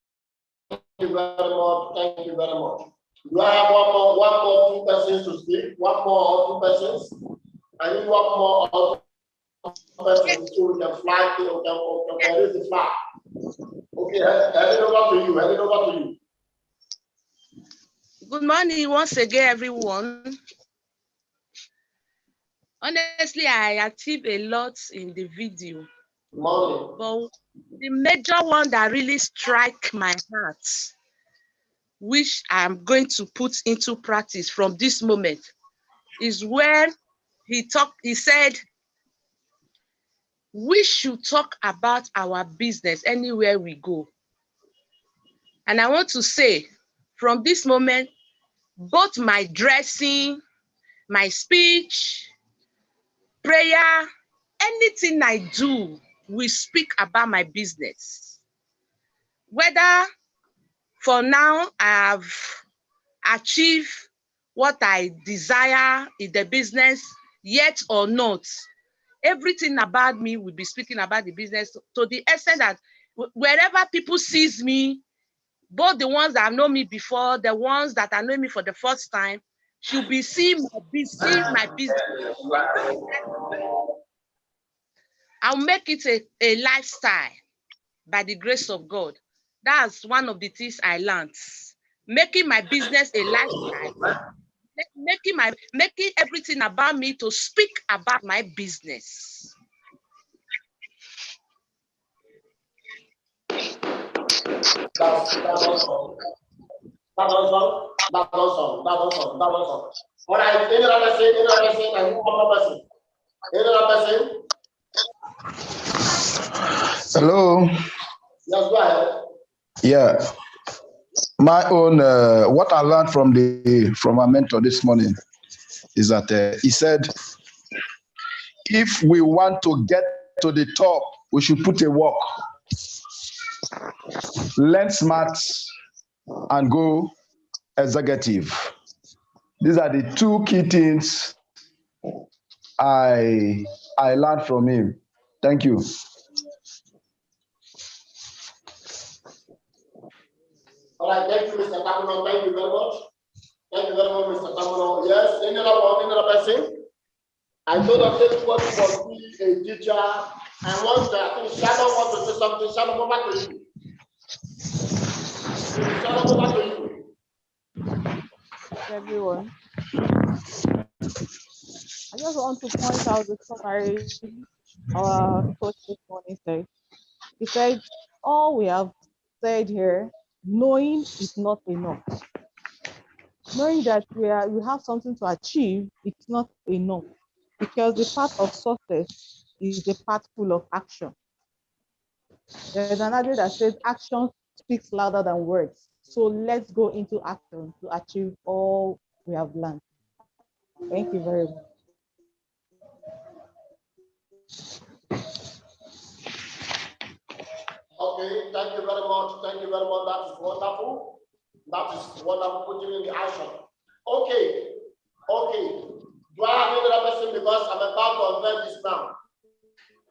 you very much. Thank you very much. Do I have one more, 2 persons to speak? One more or 2 persons? I need one more or 2 persons so we can fly, we can raise the flag. Okay, heading over to you, heading over to you. Good morning once again, everyone. Honestly, I achieved a lot in the video. Morning. But the major one that really struck my heart, which I'm going to put into practice from this moment, is where he said, we should talk about our business anywhere we go. And I want to say, from this moment, both my dressing, my speech, prayer, anything I do, we speak about my business. Whether for now I have achieved what I desire in the business yet or not, everything about me will be speaking about the business to the extent that wherever people sees me, both the ones that know me before, the ones that are knowing me for the first time, should be seeing my business. I'll make it a lifestyle by the grace of God. That's one of the things I learned. Making my business a lifestyle, making everything about me to speak about my business. That's awesome. That's awesome. All right, any other person, and one more person. Any other person? Hello. Yes, go ahead. Yeah. My own, what I learned from my mentor this morning is that he said, if we want to get to the top, we should put a work, learn smart, and go executive. These are the 2 key things I learned from him. Thank you. All right, thank you, Mr. Tamuno. Thank you very much. Thank you very much, Mr. Tamuno. Yes, any other person? I told us everybody was be a teacher. I think Shannon wants to say something. Shannon, go back to you. Shannon, go back to you. Everyone, I just want to point out the summary our coach this morning said. He said, all we have said here, knowing is not enough. Knowing that we have something to achieve, it's not enough, because the path of success is a path full of action. There's another that says action speaks louder than words. So let's go into action to achieve all we have learned. Thank you very much. Okay, thank you very much. Thank you very much. That is wonderful. That is wonderful, putting in the action. Okay. Do I have any other person, because I'm about to unveil this now?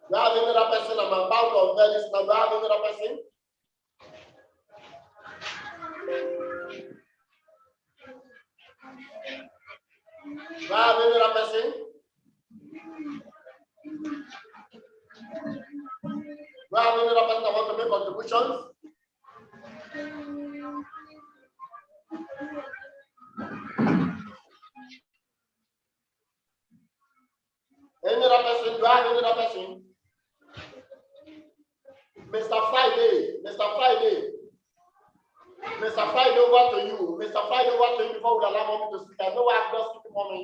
Do I have any other person? I'm about to unveil this now. Do I have any other person? Do I have any other person? Do I have any other person that want to make contributions? Any other person? Do I have any other person? Mr. Friday, over to you. Mr. Friday, over to you before we allow mommy to speak. I know I have just speaking mommy.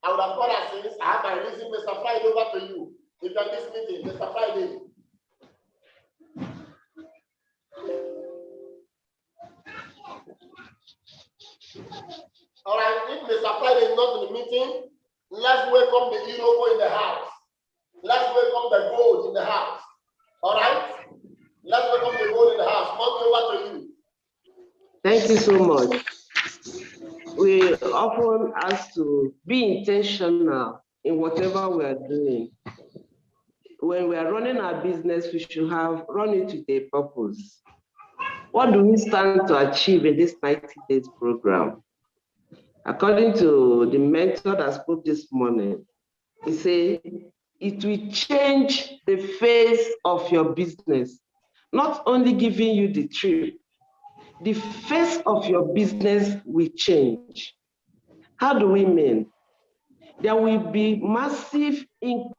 I would have thought as since I have my reason. Mr. Friday, over to you. If you're this meeting, Mr. Friday. All right, if Mr. Friday is not in the meeting, let's welcome the Iroko in the house. Let's welcome the gold in the house. All right? Let's welcome the gold in the house. Mommy, over to you. Thank you so much. We often ask to be intentional in whatever we are doing. When we are running our business, we should run it with a purpose. What do we stand to achieve in this 90 days program? According to the mentor that spoke this morning, he said, it will change the face of your business, not only giving you the trip, the face of your business will change. How do we mean? There will be massive in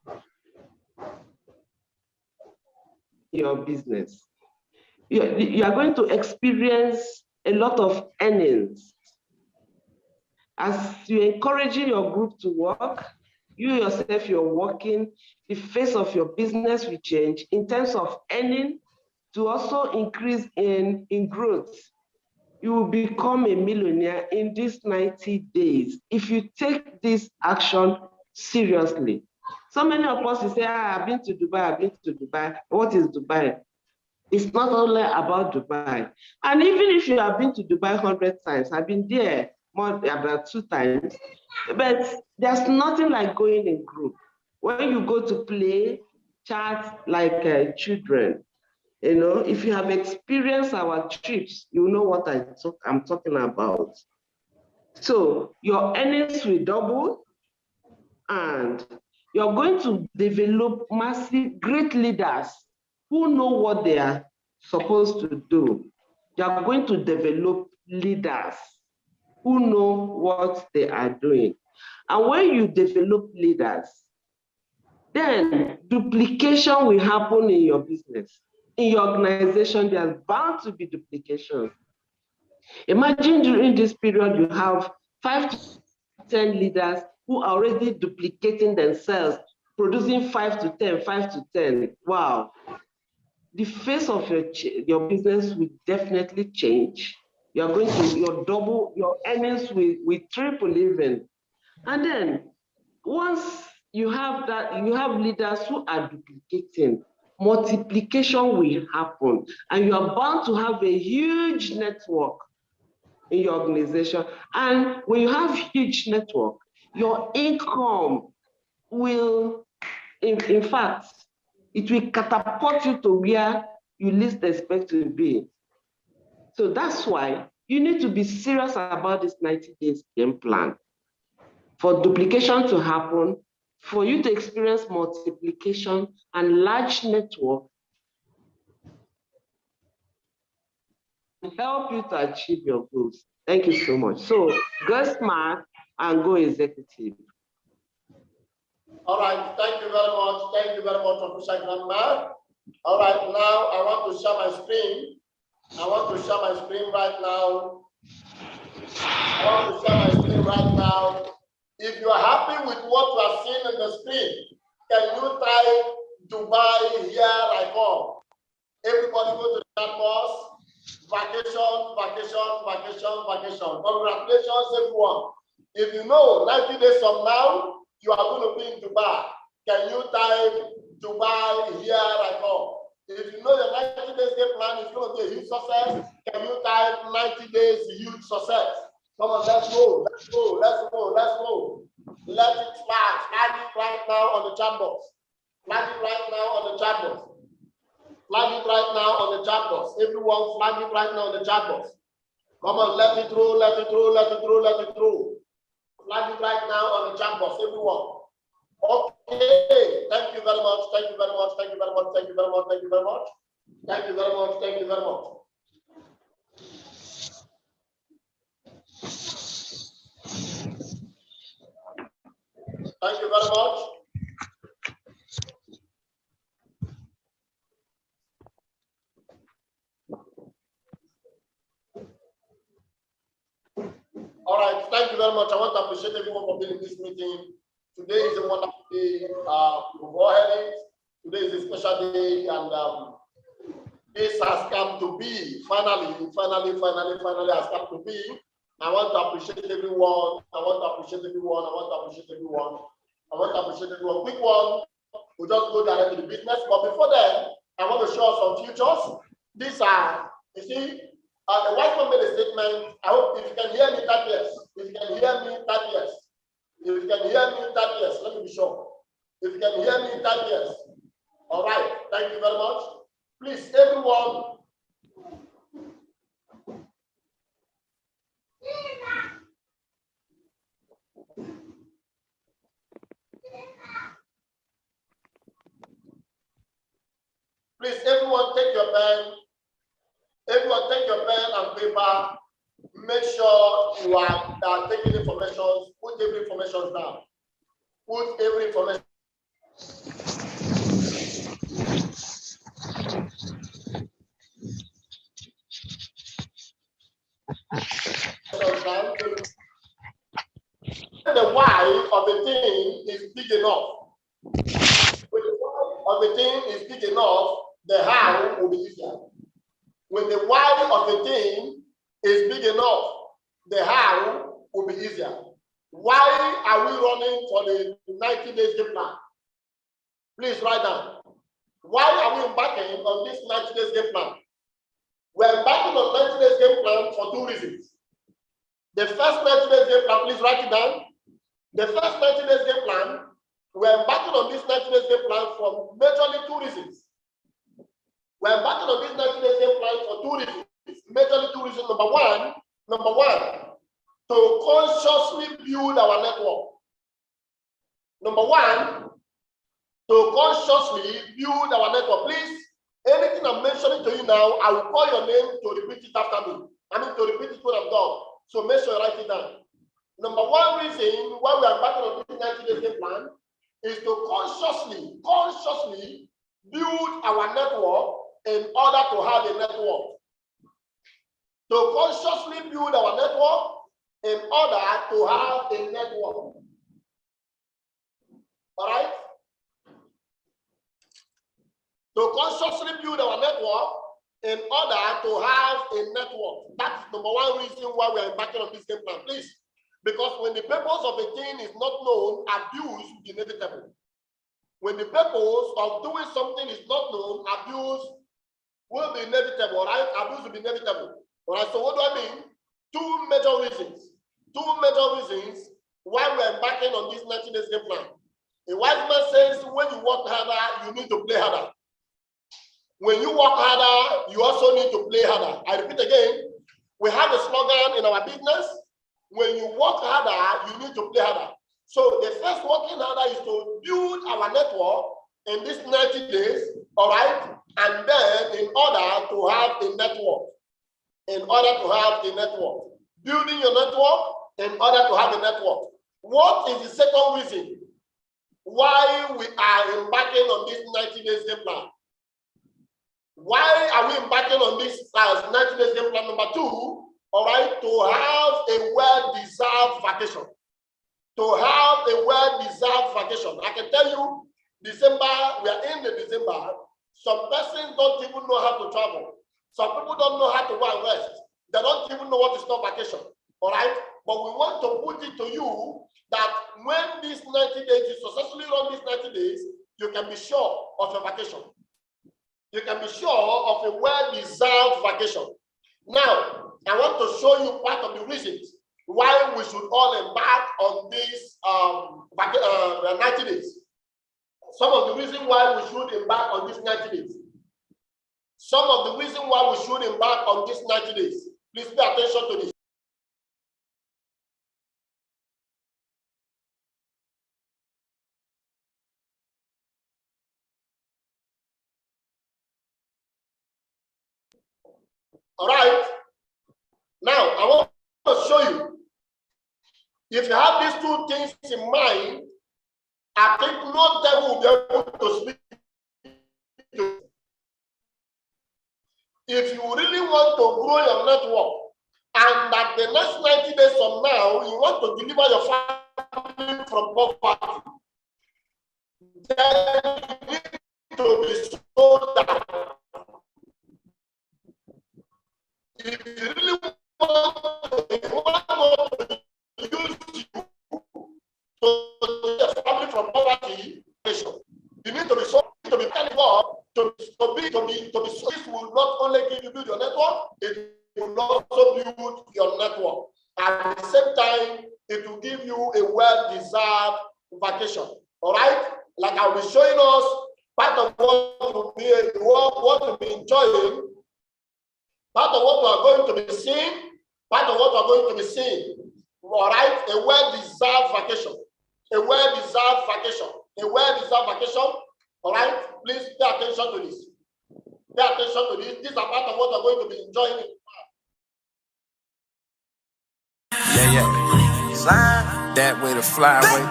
your business. You are going to experience a lot of earnings. As you're encouraging your group to work, you yourself, you're working, the face of your business will change in terms of earning to also increase in growth. You will become a millionaire in these 90 days if you take this action seriously. So many of us will say, I've been to Dubai, I've been to Dubai. What is Dubai? It's not only about Dubai. And even if you have been to Dubai 100 times, I've been there about 2 times, but there's nothing like going in group. When you go to play, chat like children, you know, if you have experienced our trips, you know what I'm talking about. So your earnings will double and you're going to develop massive, great leaders who know what they are supposed to do. You are going to develop leaders who know what they are doing. And when you develop leaders, then duplication will happen in your business. In your organization, there's bound to be duplication. Imagine during this period, you have 5 to 10 leaders who are already duplicating themselves, producing 5 to 10, 5 to 10. Wow. The face of your business will definitely change. You're going to double, your earnings will triple even. And then once you have that, you have leaders who are duplicating, multiplication will happen, and you are bound to have a huge network in your organization. And when you have huge network, your income will, in fact, it will catapult you to where you least expect to be. So that's why you need to be serious about this 90 days game plan. For duplication to happen, for you to experience multiplication and large network, help you to achieve your goals. Thank you so much. So go smart and go executive. All right, thank you very much. Thank you very much, Officer Grandma. All right, now I want to share my screen. I want to share my screen right now. I want to share my screen right now. If you are happy with what you are seeing on the screen, can you type Dubai here I come? Everybody go to the chat box. Vacation, vacation, vacation, vacation. Congratulations, everyone. If you know 90 days from now, you are going to be in Dubai. Can you type Dubai here I come? If you know the 90 days game plan is going to be a huge success, can you type 90 days huge success? Come on, let's go, let's go, let's go, let's go. Let it flag. Flag it right now on the chat box. Flag it right now on the chat box. Flag it right now on the chat box. Everyone flag it right now on the chat box. Come on, let it through, let it through, let it through, let it through. Flag it right now on the chat box, everyone. Okay, thank you very much, thank you very much, thank you very much, thank you very much, thank you very much. Thank you very much, thank you very much. Thank you very much. All right, thank you very much. I want to appreciate everyone for being in this meeting. Today is a wonderful day. Go ahead. Today is a special day, and this has come to be. Finally has come to be. I want to appreciate everyone. I want to appreciate everyone. I want to appreciate everyone. I want to appreciate everyone. Quick one. we'll just go directly to the business. But before then, I want to show us some futures. These are, you see, the white man made a statement. I hope if you can hear me, type yes. If you can hear me, type yes. If you can hear me, type yes. Let me be sure. If you can hear me, type yes. All right. Thank you very much. Please, everyone. Please, everyone, take your pen. Everyone, take your pen and paper. Make sure you are taking information. Put every information down. Put every information. The why of the thing is big enough. When the why of the thing is big enough, the how will be easier. When the why of the thing is big enough, the how will be easier. Why are we running for the 90 days game plan? Please write down. Why are we embarking on this 90 days game plan? We're embarking on 90 days game plan for two reasons. The first 90 days game plan, please write it down. The first 90 days game plan, we're embarking on this 90 days game plan for majorly two reasons. We're embarking on this 90 days game plan for two reasons. Majorly two reasons. Number one, to consciously build our network. Number one, to consciously build our network. Please, anything I'm mentioning to you now, I will call your name to repeat it after me. I mean to repeat it when I'm done. So make sure you write it down. Number one reason why we are embarking on this 90 days game plan is to consciously build our network in order to have a network. To consciously build our network in order to have a network. All right? To consciously build our network in order to have a network. That's number one reason why we are embarking on this game plan, please. Because when the purpose of a thing is not known, abuse will be inevitable. When the purpose of doing something is not known, abuse will be inevitable, right? Abuse will be inevitable. All right, so what do I mean? Two major reasons why we're embarking on this 90 days game plan. A wise man says, when you work harder, you need to play harder. When you work harder, you also need to play harder. I repeat again, we have a slogan in our business. When you work harder, you need to play harder. So the first working harder is to build our network in this 90 days, all right? And then in order to have a network, building your network in order to have a network. What is the second reason why we are embarking on this 90 days game plan? Why are we embarking on this 90 days game plan? Number two, all right, to have a well-deserved vacation. To have a well-deserved vacation. I can tell you, December, we are in the December. Some persons don't even know how to travel. Some people don't know how to go and rest. They don't even know what is not vacation. All right? But we want to put it to you that when these 90 days, you successfully run these 90 days, you can be sure of your vacation. You can be sure of a well-deserved vacation. Now, I want to show you part of the reasons why we should all embark on this 90 days. Some of the reasons why we should embark on these 90 days. Some of the reasons why we should embark on these 90 days. Please pay attention to this. All right. Now, I want to show you. If you have these two things in mind, I think no devil will be able to speak to you. If you really want to grow your network, and that the next 90 days from now, you want to deliver your family from poverty, then you need to be so down. If you really want to use you to deliver your family from poverty, You need to be so to be telling God to be so. This will not only give you build your network, it will also build your network. At the same time, it will give you a well-deserved vacation. All right? Like I'll be showing us part of what will be enjoying, part of what we are going to be seeing, part of what we are going to be seeing. All right? A well-deserved vacation. A well-deserved vacation. A well-deserved vacation. All right? Please pay attention to this. Pay attention to this. These are part of what we're going to be enjoying. Yeah. Slide that way to fly away.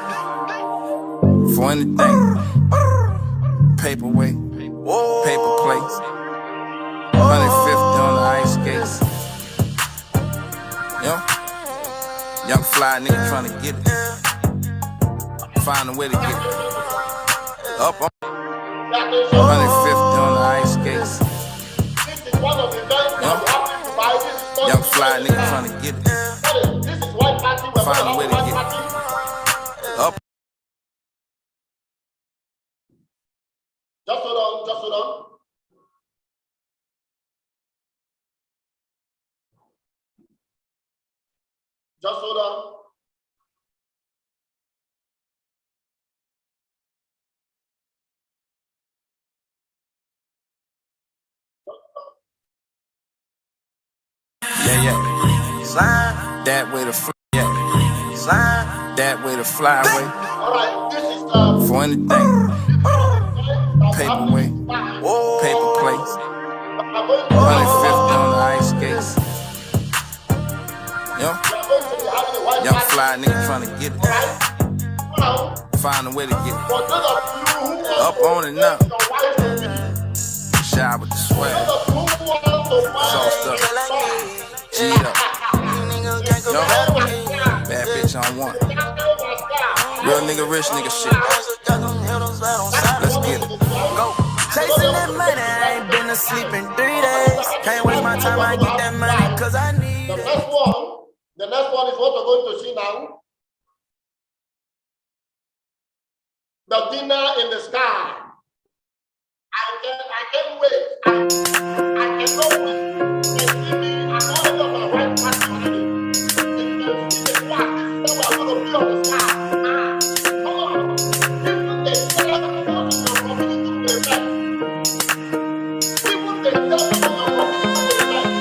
For anything. Paperweight. Paper plates. 150 on the ice skates. Yeah. Young fly nigga trying to get it. Find a way to get it. Up on 150 on the ice skates. Yeah. Young fly nigga trying to get it. Find a way to get it. Up. Just hold on, just hold on. Just hold on. Yeah. Slide that way to fly. Yeah. Slide that way to fly away. All right, this is for anything. Paperweight. Paper plates. 150 on the ice skates. Yeah. Young fly nigga trying to get it. Find a way to get it. Up on it now. Shy with the swag. Sauced up. G'd up. Yo. Bad bitch on one. Real nigga, rich nigga shit. Let's get it. Go. Chasing that money, I ain't been asleep in 3 days. Can't waste my time, I get that money cause I need it. The next one is what we're going to see now. The dinner in the sky. I can't wait. I cannot wait. They give me another of my white party already. It's the black. So we're going to be on the sky. Come on. People they tell us to go to the community to the left. People they tell us to go to the community to the left.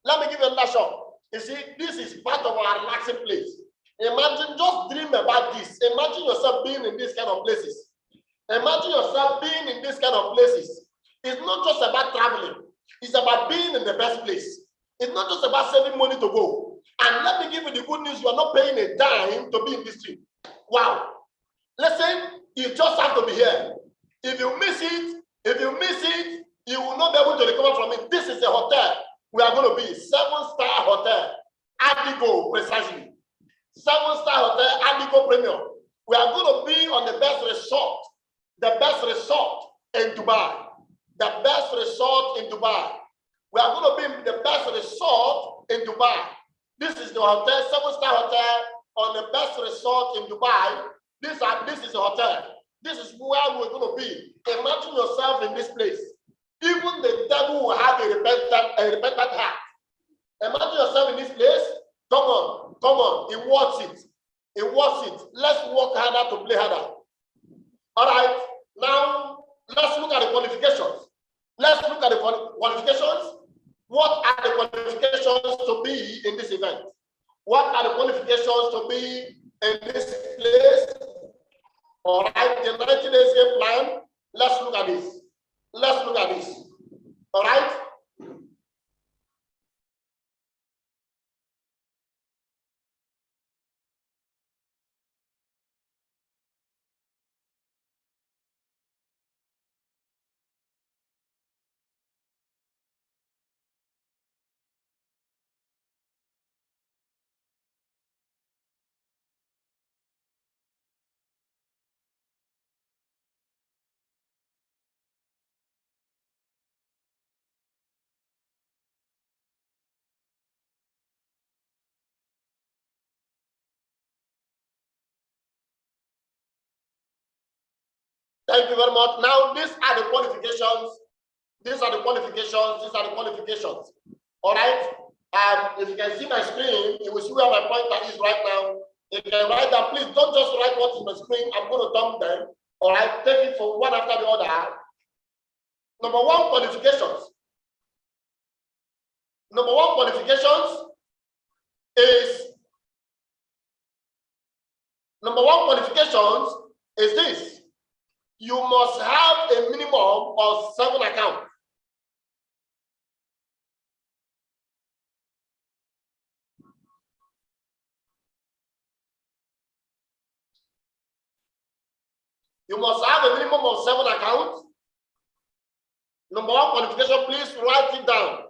Let me give you another shot. You see, this is part of our relaxing place. Imagine, just dream about this. Imagine yourself being in this kind of places. Imagine yourself being in this kind of places. It's not just about traveling. It's about being in the best place. It's not just about saving money to go. And let me give you the good news. You are not paying a dime to be in this trip. Wow. Listen, you just have to be here. If you miss it, you will not be able to recover from it. This is a hotel. We are going to be 7-star hotel, Adigo precisely. 7-star hotel, Adigo Premium. We are going to be on the best resort in Dubai. The best resort in Dubai. We are going to be in the best resort in Dubai. This is the hotel, 7-star hotel on the best resort in Dubai. This is the hotel. This is where we're going to be. Imagine yourself in this place. Even the devil will have a repentant heart. Imagine yourself in this place. Come on. He wants it. He wants it. Let's work harder to play harder. All right. Now, let's look at the qualifications. Let's look at the qualifications. What are the qualifications to be in this event? What are the qualifications to be in this place? All right, the 90 days game plan. Let's look at this. Let's look at this. All right. Thank you very much. Now, these are the qualifications. These are the qualifications. These are the qualifications. All right. If you can see my screen, you will see where my pointer is right now. You can write down. Please don't just write what's in the screen. I'm going to dump them. All right. Take it from one after the other. Number one, qualifications. Number one, qualifications is this. You must have a minimum of 7 accounts. You must have a minimum of 7 accounts. Number one qualification, please write it down.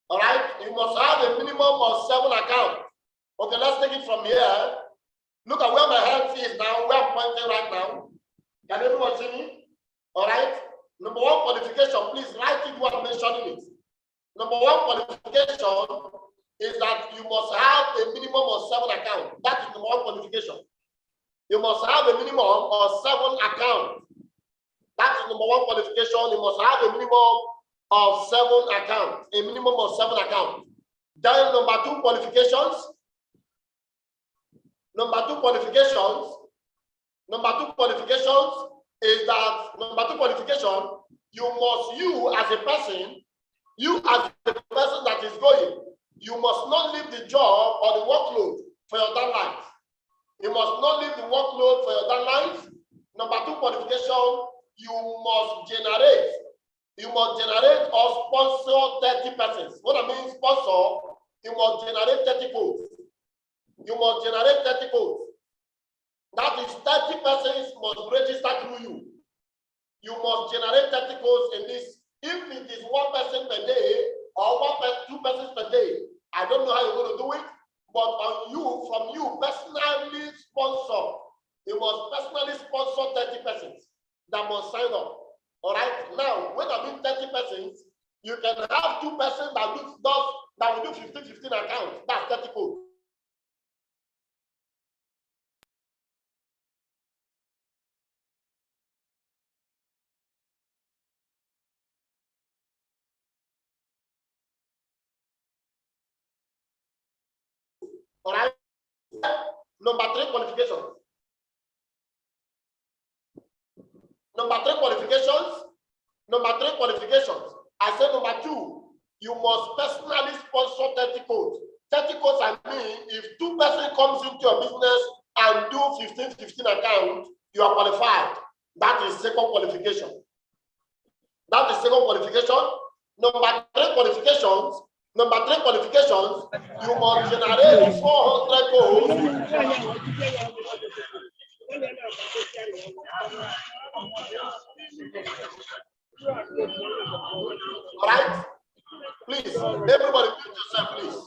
All right, you must have a minimum of 7 accounts. Okay, let's take it from here. Look at where my hand is now, where I'm pointing right now. Can everyone see me? All right. Number one qualification, please write it while mentioning it. Number one qualification is that you must have a minimum of 7 accounts. That is number one qualification. You must have a minimum of 7 accounts. That is number one qualification. You must have a minimum of 7 accounts, a minimum of 7 accounts. Then number two qualifications. Number two qualifications is that you as a person that is going, you must not leave the job or the workload for your downlines. You must not leave the workload for your downlines. Number two qualification, you must generate or sponsor 30 persons. What I mean sponsor, you must generate 30 codes. You must generate 30 codes. That is 30 persons must register through you. You must generate 30 codes in this. If it is 1 person per day or 2 persons per day, I don't know how you're going to do it, but from you personally sponsor. You must personally sponsor 30 persons that must sign up. All right. Now, when I mean 30 persons, you can have 2 persons that will do 15 accounts. That's 30 codes. All right. Number 3 qualifications. Number 3 qualifications. I said number 2, you must personally sponsor 30 codes. 30 codes, I mean, if 2 persons comes into your business and do 15 accounts, you are qualified. That is second qualification. Number 3 qualifications, you must generate 400 codes. All right? Please, everybody mute yourself, please.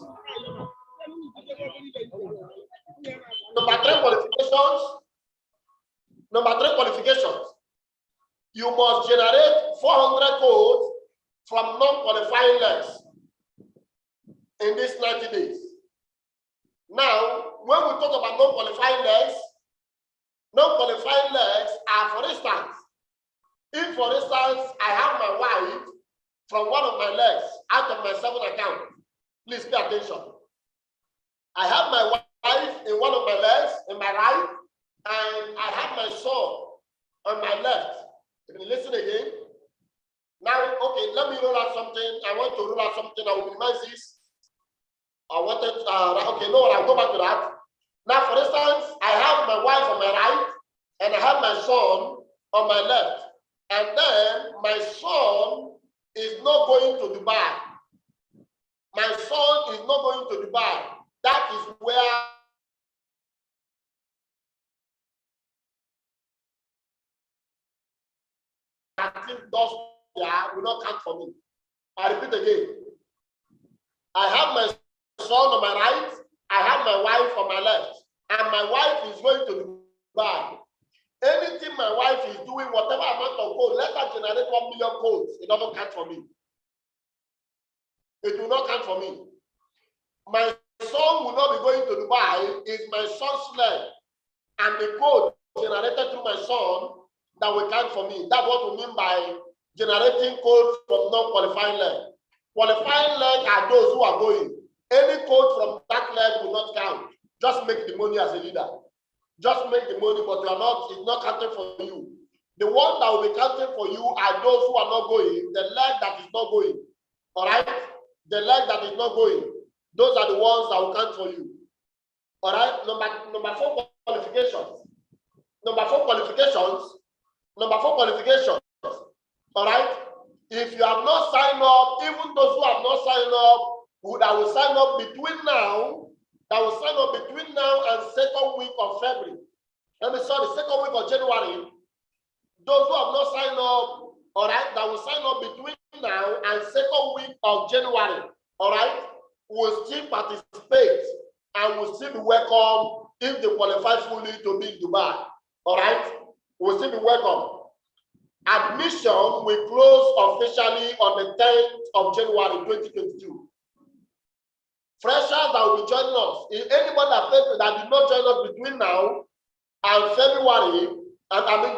Number Number three qualifications. You must generate 400 codes from non-qualifying legs in these 90 days. Now, when we talk about non-qualifying legs are, for instance, if, for instance, I have my wife from one of my legs out of my 7 account, please pay attention. I have my wife in one of my legs, in my right, and I have my son on my left. Can you listen again? Now, okay, let me roll out something. I want to roll out something. I will minimize this. I wanted, okay, no, I'll go back to that. Now, for instance, I have my wife on my right, and I have my son on my left. And then my son is not going to Dubai. My son is not going to Dubai. That is where those will not count for me. I repeat again. I have my son on my right, I have my wife on my left, and my wife is going to Dubai. Anything my wife is doing, whatever amount of code, let her generate 1 million codes. It doesn't count for me. It will not count for me. My son will not be going to Dubai. It's my son's leg, and the code generated through my son that will count for me. That's what we mean by generating code from non-qualifying leg. Qualifying leg are those who are going. Any code from that leg will not count. Just make the money as a leader. Just make the money, but it's not counting for you. The one that will be counting for you are those who are not going, the leg that is not going. All right? The leg that is not going. Those are the ones that will count for you. All right? Number 4 qualifications. Number 4 qualifications. All right? If you have not signed up, even those who have not signed up, that will sign up between now and second week of February. Second week of January. Those who have not signed up, all right, that will sign up between now and second week of January, all right, will still participate and will still be welcome if they qualify fully to be in Dubai, all right, will still be welcome. Admission will close officially on the 10th of January 2022. Freshers that will be joining us, if anybody that did not join us between now and January, anybody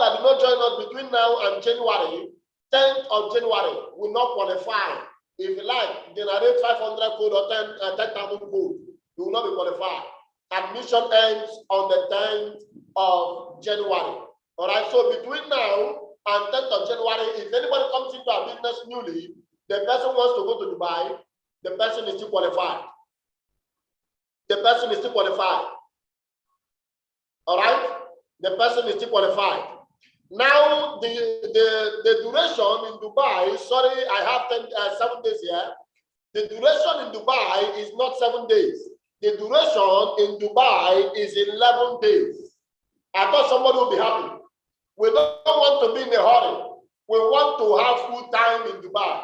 that did not join us between now and January, 10th of January, will not qualify. If you like, generate 500 code or 10,000 code, you will not be qualified. Admission ends on the 10th of January. All right, so between now and 10th of January, if anybody comes into our business newly, the person wants to go to Dubai, the person is still qualified. The person is still qualified. All right? The person is still qualified. Now, the duration in Dubai, sorry, I have 7 days here. The duration in Dubai is not 7 days. The duration in Dubai is 11 days. I thought somebody would be happy. We don't want to be in a hurry. We want to have full time in Dubai.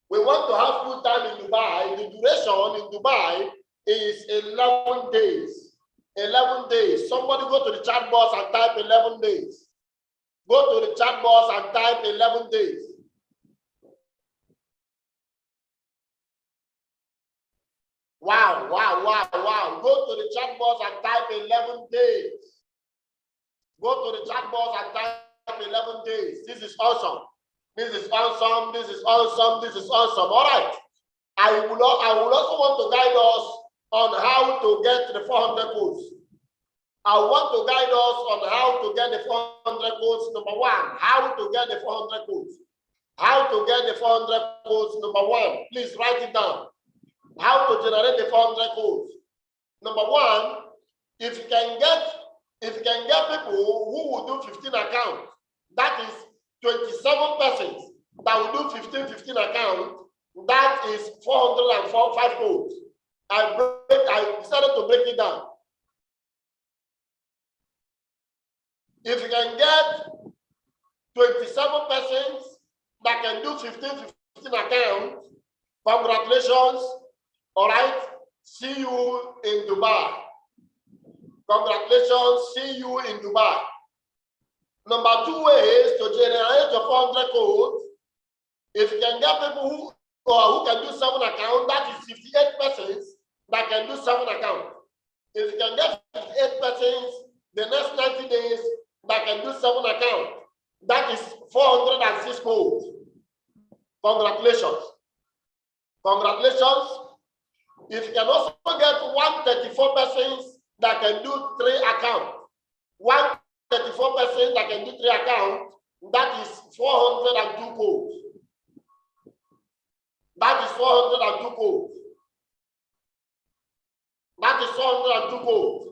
We want to have full time in Dubai. The duration in Dubai is 11 days. 11 days. Somebody go to the chat box and type 11 days. Go to the chat box and type 11 days. Wow, wow, wow, wow. Go to the chat box and type 11 days. Go to the chat box and type 11 days. This is awesome. This is awesome. This is awesome. This is awesome. All right. I will also want to guide us on how to get the 400 codes. I want to guide us on how to get the 400 codes. Number 1, how to get the 400 codes. How to get the 400 codes. Number 1, please write it down. How to generate the 400 codes. Number 1, if you can get people who will do 15 accounts, that is 27 persons that will do 15 accounts, that is 405 codes. I decided to break it down. If you can get 27 persons that can do 15 accounts, congratulations. All right. See you in Dubai. Congratulations, see you in Dubai. Number 2 ways to generate your 400 codes. If you can get people who can do 7 accounts, that is 58 persons that can do 7 accounts. If you can get 58 persons the next 90 days that can do 7 accounts, that is 406 codes. Congratulations. Congratulations. If you can also get 134 persons that can do 3 accounts, 134 persons that can do 3 accounts, that is 402 codes. That is 402 codes. That is 402 codes.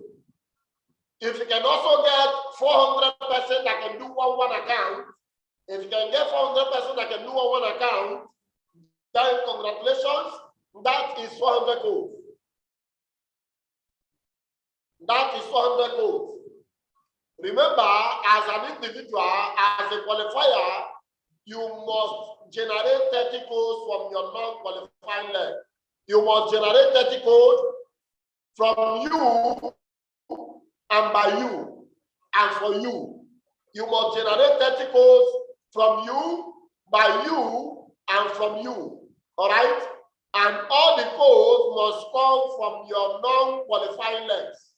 If you can also get 400 persons that can do one account, if you can get 400 persons that can do one account, then congratulations, that is 400 codes. That is 400 codes. Remember, as an individual, as a qualifier, you must generate 30 codes from your non-qualifying leg. You must generate 30 codes from you and by you and for you. You must generate 30 codes from you, by you, and from you. All right? And all the codes must come from your non-qualifying legs.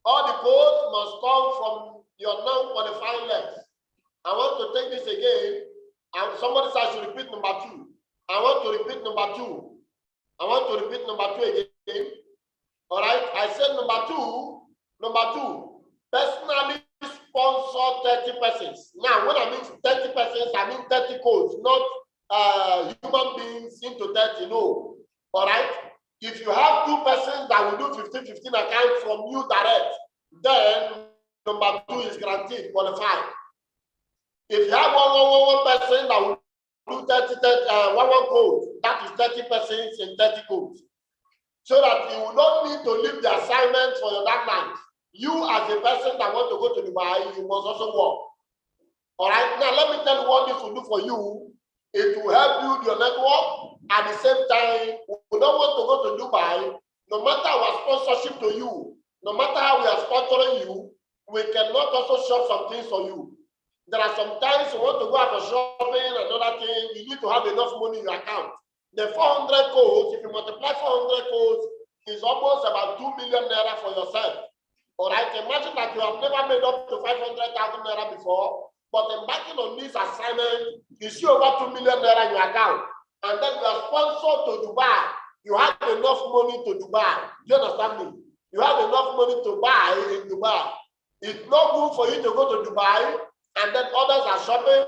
All the codes must come from your non-qualifying legs. I want to take this again. And somebody says I should repeat number 2. I want to repeat number 2. I want to repeat number 2 again. All right? I said number 2. Number 2. Personally sponsor 30 persons. Now, when I mean 30 persons, I mean 30 codes, not human beings into 30. No. All right? If you have 2 persons that will do 15 accounts from you direct, then number 2 is guaranteed, qualified. If you have one person that will do 30 codes, that is 30 persons in 30 codes. So that you will not need to leave the assignment for your deadline. You as a person that want to go to Dubai, you must also work. All right, now let me tell you what this will do for you. It will help build your network. At the same time, we don't want to go to Dubai. No matter our sponsorship to you, no matter how we are sponsoring you, we cannot also shop some things for you. There are some times you want to go out for shopping and other things, you need to have enough money in your account. The 400 codes, if you multiply 400 codes, is almost about 2 million naira for yourself. All right, imagine that you have never made up to 500,000 naira before, but embarking on this assignment, you see over 2 million naira in your account. And then you are sponsored to Dubai. You have enough money to Dubai. Do you understand me? You have enough money to buy in Dubai. It's not good for you to go to Dubai and then others are shopping.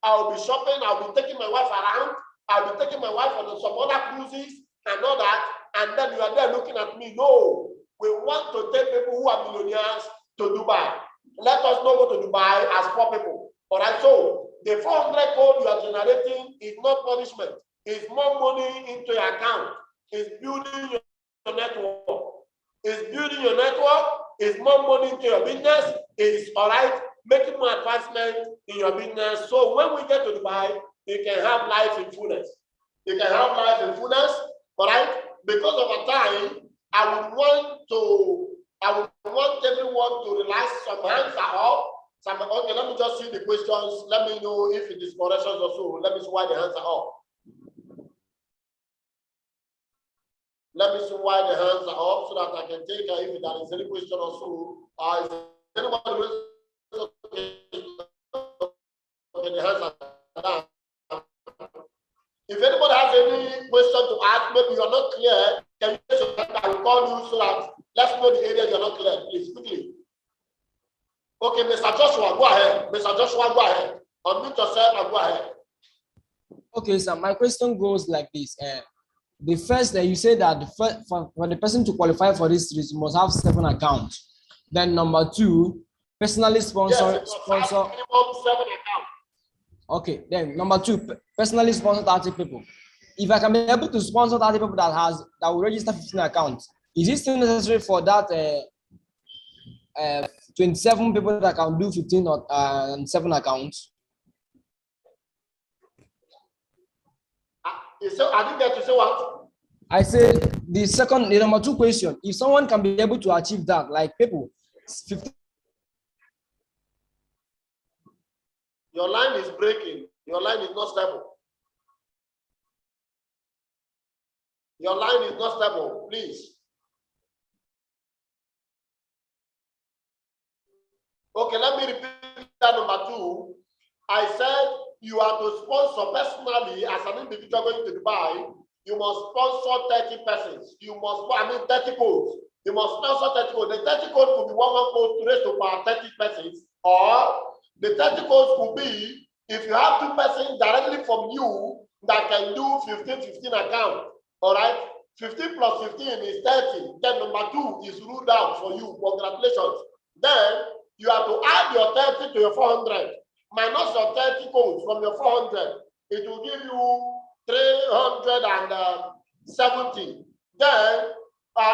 I'll be shopping. I'll be taking my wife around. I'll be taking my wife on some other cruises and all that. And then you are there looking at me. No, we want to take people who are millionaires to Dubai. Let us not go to Dubai as poor people. All right, so the 400 code you are generating is not punishment. It's more money into your account. It's building your network. It's building your network. It's more money into your business. It's all right, making more advancement in your business. So when we get to Dubai, you can have life in fullness. You can have life in fullness. All right, because of our time, I would want everyone to relax. Some hands are up. Okay, let me just see the questions. Let me know if it is corrections or so. Let me see why the hands are up. Let me see why the hands are up so that I can take if there is any question or so. Is anybody okay, the hands are down. If anybody has any question to ask, maybe you're not clear, can you raise your hand? I will call you so that let's know the area you're not clear, please, quickly. Okay, Mr. Joshua, go ahead. Mr. Joshua, go ahead. Unmute yourself and go ahead. Okay, so my question goes like this. The first, you say that for the person to qualify for this, you must have 7 accounts. Then number 2, personally sponsor. Yes, sponsor. Minimum 7 accounts. Okay, then number 2, personally sponsor 30 people. If I can be able to sponsor 30 people that will register 15 accounts, is it still necessary for that 27 people that can do 15 and 7 accounts? So I didn't get to say what? I say the number two question, if someone can be able to achieve that, like people, 50. Your line is breaking. Your line is not stable. Your line is not stable, please. Okay, let me repeat that number two. I said you are to sponsor personally as an individual going to Dubai. You must sponsor 30 persons. You must, 30 codes. You must sponsor 30 codes. The 30 codes could be one code to raise to power 30 persons, or the 30 codes could be if you have 2 persons directly from you that can do 15 account. All right, 15 plus 15 is 30. Then number 2 is ruled out for you. Congratulations. Then you have to add your 30 to your 400, minus your 30 codes from your 400. It will give you 370. Then,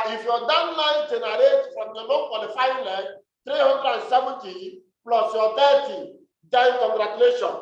if your downline generates from the non-qualifying leg 370 plus your 30, then congratulations.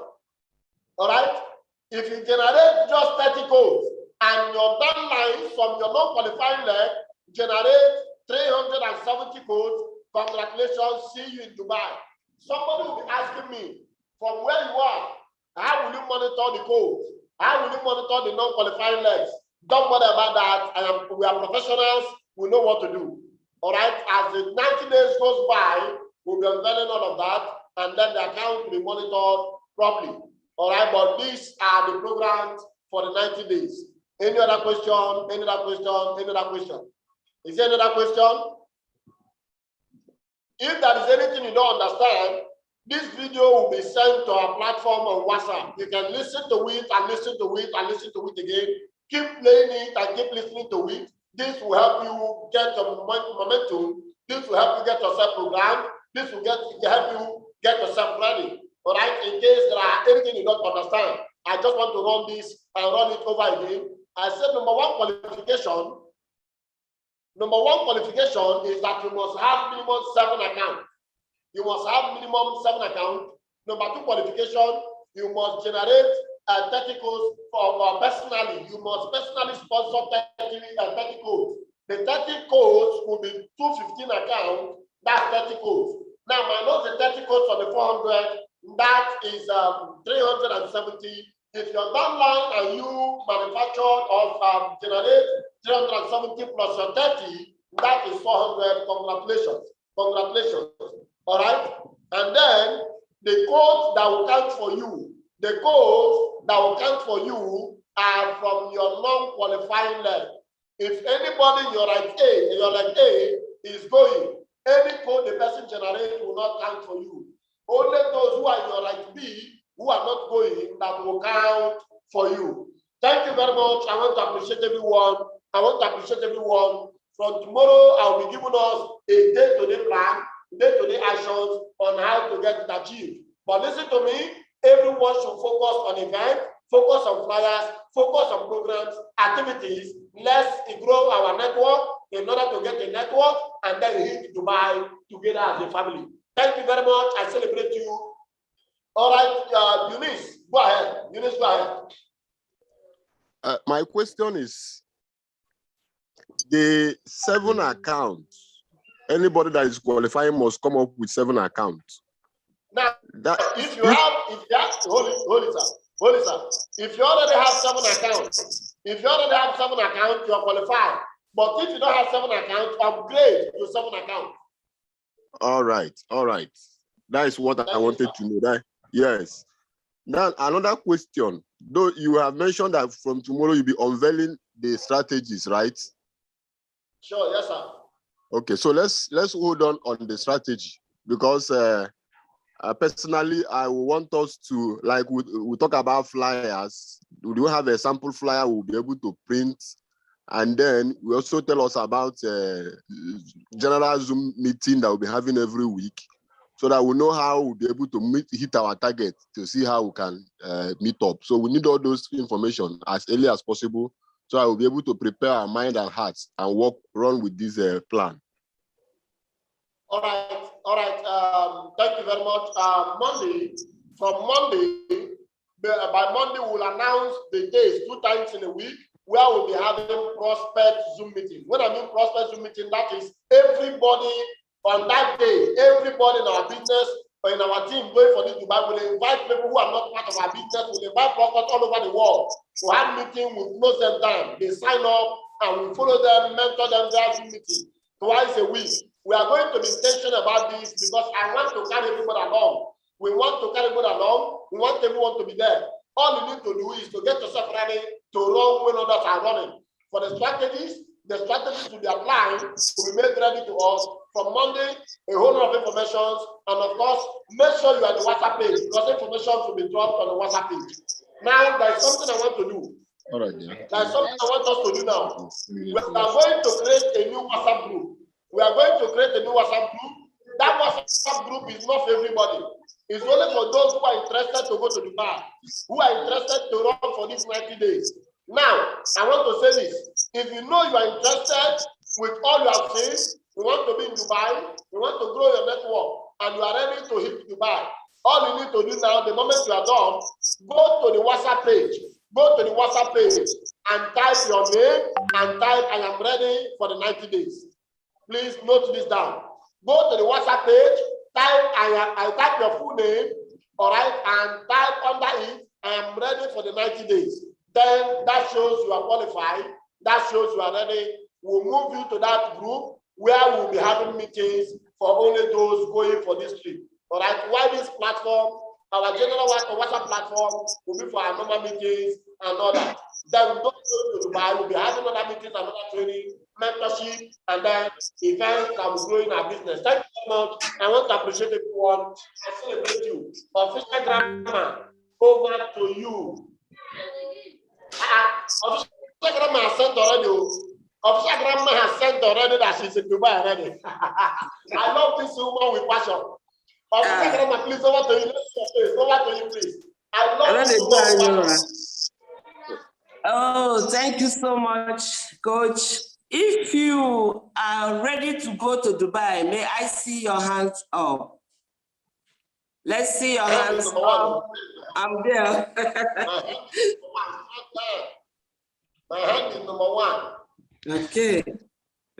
All right? If you generate just 30 codes and your downline from your non-qualifying leg generate 370 codes, congratulations, see you in Dubai. Somebody will be asking me, from where you are, how will you monitor the codes? How will you monitor the non-qualifying legs? Don't bother about that. We are professionals. We know what to do. All right? As the 90 days goes by, we'll be unveiling all of that, and then the account will be monitored properly. All right? But these are the programs for the 90 days. Any other question? Any other question? Any other question? Is there another question? If there is anything you don't understand, this video will be sent to our platform on WhatsApp. You can listen to it and listen to it and listen to it again. Keep playing it and keep listening to it. This will help you get your momentum. This will help you get yourself programmed. This will help you get yourself ready. All right? In case there are anything you don't understand, I just want to run this and run it over again. I said number one qualification is that you must have minimum 7 accounts. You must have minimum 7 accounts. Number 2 qualification, you must generate 30 codes for personally. You must personally sponsor 30 codes. The 30 codes will be 215 accounts. That's 30 codes. Now, minus the 30 codes on the 400, that is 370. If your downline and you manufacture or generate 370 plus your 30, that is 400. Congratulations. Congratulations. All right? And then the codes that will count for you, are from your non-qualifying leg. If anybody in your leg A is going, any code the person generates will not count for you. Only those who are in your leg B who are not going, that will count for you. Thank you very much. I want to appreciate everyone. From tomorrow, I'll be giving us a day-to-day plan, day-to-day actions on how to get it achieved. But listen to me, everyone should focus on events, focus on flyers, focus on programs, activities. Let's grow our network in order to get a network and then hit Dubai together as a family. Thank you very much. I celebrate you. All right, Eunice, go ahead. Eunice, go ahead. My question is, the 7 accounts, anybody that is qualifying must come up with 7 accounts. Now, if you have, hold it, sir. If you already have 7 accounts, you are qualified. But if you don't have 7 accounts, upgrade to 7 accounts. All right. That is what I wanted to know. That, yes. Now, another question. Though you have mentioned that from tomorrow you'll be unveiling the strategies, right? Sure, yes, sir. Okay, so let's hold on the strategy, because personally, I want us to, like, we talk about flyers. We do have a sample flyer we'll be able to print, and then we also tell us about general Zoom meeting that we'll be having every week, so that we know how we'll be able to hit our target, to see how we can meet up. So we need all those information as early as possible, so I will be able to prepare our mind and hearts and run with this plan. All right. Thank you very much. By Monday, we'll announce the days 2 times in a week. where we'll be having prospect Zoom meeting. When I mean prospect Zoom meeting, that is everybody on that day, everybody in our business or in our team going for this Dubai will invite people who are not part of our business, will invite prospects all over the world to have meeting, we'll close them down. They sign up and we follow them, mentor them, their Zoom meeting twice a week. We are going to be intentional about this because I want to carry everybody along. We want to carry everybody along. We want everyone to be there. All you need to do is to get yourself ready to run when others are running. For the strategies to be applied will be made ready to us from Monday, a whole lot of information. And of course, make sure you are on the WhatsApp page because information will be dropped on the WhatsApp page. Now, there is something I want to do. All right, yeah. There is something I want us to do now. We are going to create a new WhatsApp group. We are going to create a new WhatsApp group. That WhatsApp group is not for everybody. It's only for those who are interested to go to Dubai, who are interested to run for these 90 days. Now, I want to say this. If you know you are interested with all you have seen, you want to be in Dubai, you want to grow your network, and you are ready to hit Dubai, all you need to do now, the moment you are done, go to the WhatsApp page. Go to the WhatsApp page and type your name and type, I am ready for the 90 days. Please note this down. Go to the WhatsApp page, I type your full name, all right, and type under it, I am ready for the 90 days. Then that shows you are qualified. That shows you are ready. We'll move you to that group where we'll be having meetings for only those going for this trip. All right, while this platform, our general WhatsApp platform will be for our normal meetings and all that. Then we don't go to Dubai, we'll be having other meetings, another training, mentorship, and then events that will grow in our business. Thank you so much. I want to appreciate everyone. I celebrate you. Official grandma, over to you. Official grandma has sent already. Official grandma has sent already that she's in Dubai already. I love this woman with passion. Official grandma, please, over to you. Over to you, please. I love this woman with passion. Oh, thank you so much, Coach. If you are ready to go to Dubai, may I see your hands up? Let's see your hands up. I'm there. My hand is number one. Okay.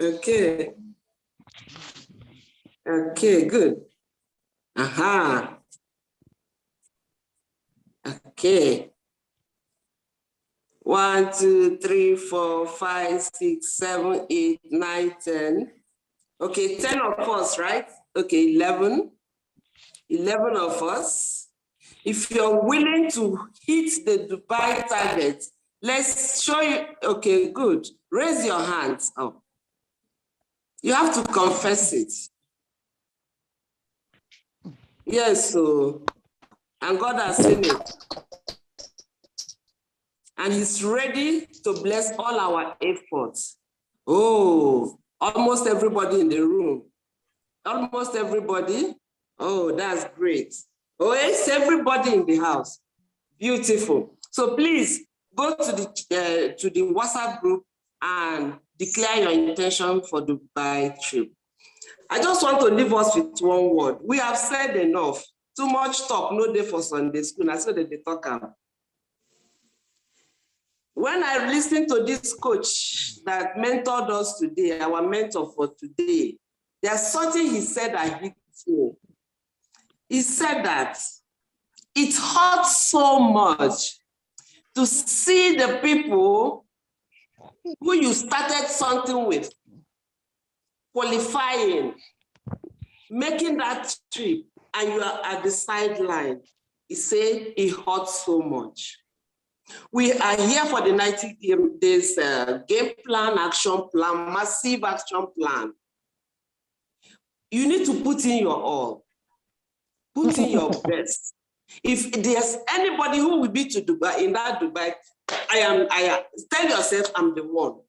Okay. Okay, good. Aha. Okay. 1, 2, 3, 4, 5, 6, 7, 8, 9, 10. Okay, 10 of us, right? Okay, 11. 11 of us. If you're willing to hit the Dubai target, let's show you. Okay, good. Raise your hands up. You have to confess it. Yes, so, and God has seen it. And he's ready to bless all our efforts. Oh, almost everybody in the room. Almost everybody. Oh, that's great. Oh, it's everybody in the house. Beautiful. So please go to the WhatsApp group and declare your intention for the Dubai trip. I just want to leave us with one word. We have said enough. Too much talk, no day for Sunday school. I said that they talk about. When I listened to this coach that mentored us today, our mentor for today, there's something he said that hit me. He said that it hurts so much to see the people who you started something with qualifying, making that trip, and you are at the sideline. He said it hurts so much. We are here for the 90 days game plan, action plan, massive action plan. You need to put in your all, put in your best. If there's anybody who will be to Dubai, in that Dubai, I am, tell yourself I'm the one.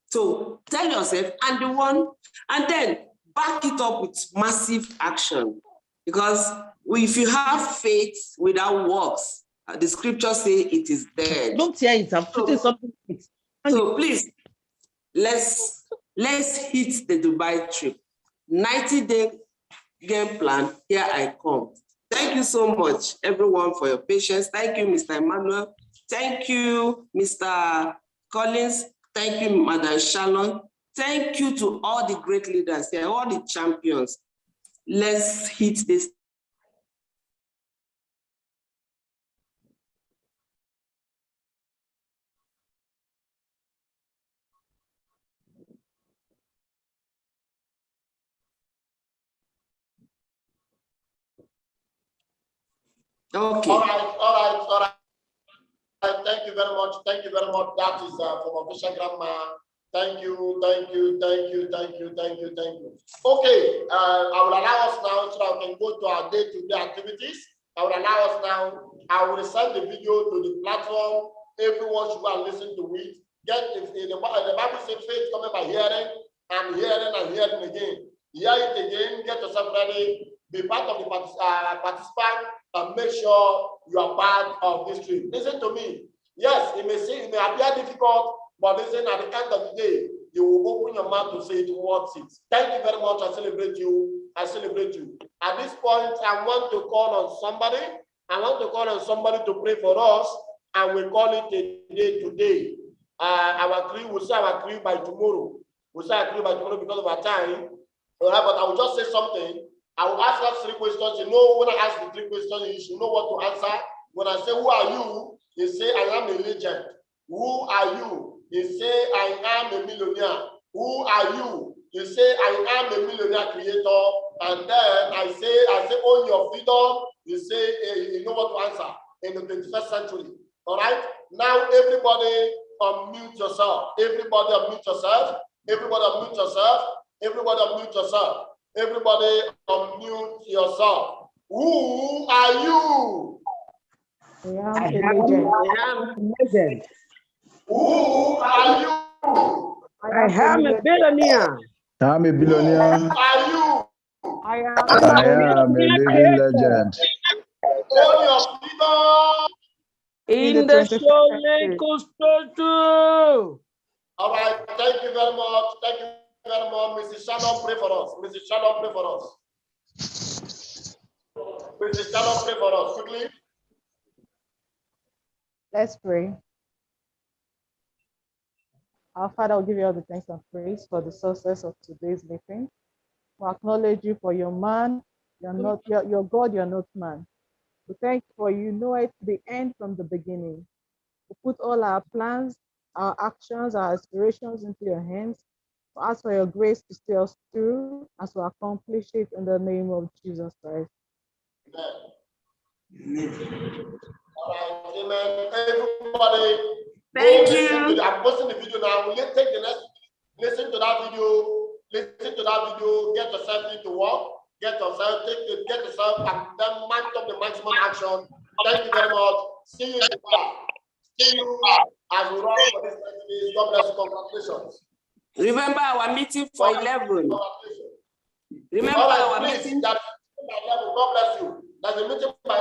So tell yourself I'm the one, and then back it up with massive action. Because if you have faith without works, the scriptures say it is dead. Don't hear it. I'm putting something. So please, let's hit the Dubai trip. 90-day game plan. Here I come. Thank you so much, everyone, for your patience. Thank you, Mr. Emmanuel. Thank you, Mr. Collins. Thank you, Madam Shalom. Thank you to all the great leaders here, all the champions. Let's hit this. Okay. All right. Thank you very much. Thank you very much. That is from official grandma. Thank you. Okay, I will allow us now so I can go to our day-to-day activities. I will allow us now. I will send the video to the platform. Everyone should go and listen to it. The Bible says faith coming by hearing and hearing again. Hear it again. Get yourself ready. Be part of the participant and make sure you are part of this trip. Listen to me. Yes, it may appear difficult, but listen, at the end of the day, you will open your mouth to say it worth it. Thank you very much. I celebrate you. At this point, I want to call on somebody. To pray for us, and we call it a day today. We'll say our crew by tomorrow. Because of our time. All right, but I will just say something. I will ask us 3 questions. You know, when I ask the 3 questions, you should know what to answer. When I say, who are you? You say, I am a legend. Who are you? You say, I am a millionaire. Who are you? You say, I am a millionaire creator. And then I say, own your freedom. You say, you know what to answer in the 21st century. All right? Now, everybody unmute yourself. Everybody unmute yourself. Who are you? I am a legend. Who are you? I am a billionaire. I'm a billionaire. Who are you? I am a living legend. Own your freedom. In the Soul Coast. All right, thank you very much. Mrs. Shannon, pray for us. Mrs. Shannon, pray for us quickly. Let's pray. Our Father, will give you all the thanks and praise for the success of today's meeting. We acknowledge you for your man. You're not your God, you're not man. We thank you for you know it the end from the beginning. We put all our plans, our actions, our aspirations into your hands. We ask for your grace to see us through as we accomplish it in the name of Jesus Christ. Amen. All right, amen. Everybody, thank you. I'm posting the video now. We'll take the next. Listen to that video. Get yourself into work. Get yourself, and then match up the maximum action. Thank you very much. See you in the class. See you as we run for this 30 days. God bless you. Congratulations. Remember our meeting for 11. Remember our meeting. God bless you. There's a meeting by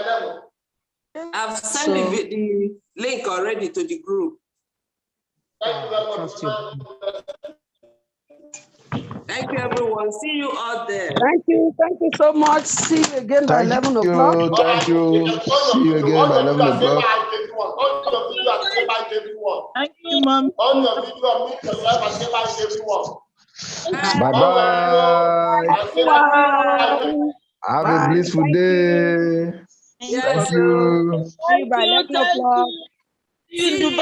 11. I've sent the link already to the group. Thank you very much. Thank you, everyone. See you out there. Thank you so much. See you again by 11 o'clock. Thank you. See you again by 11 o'clock. Thank you, Mom. On your video, meet yourself and say bye to everyone. Bye-bye. Have a blissful day. Yes. Thank you. See you by 11 o'clock. See you in Dubai.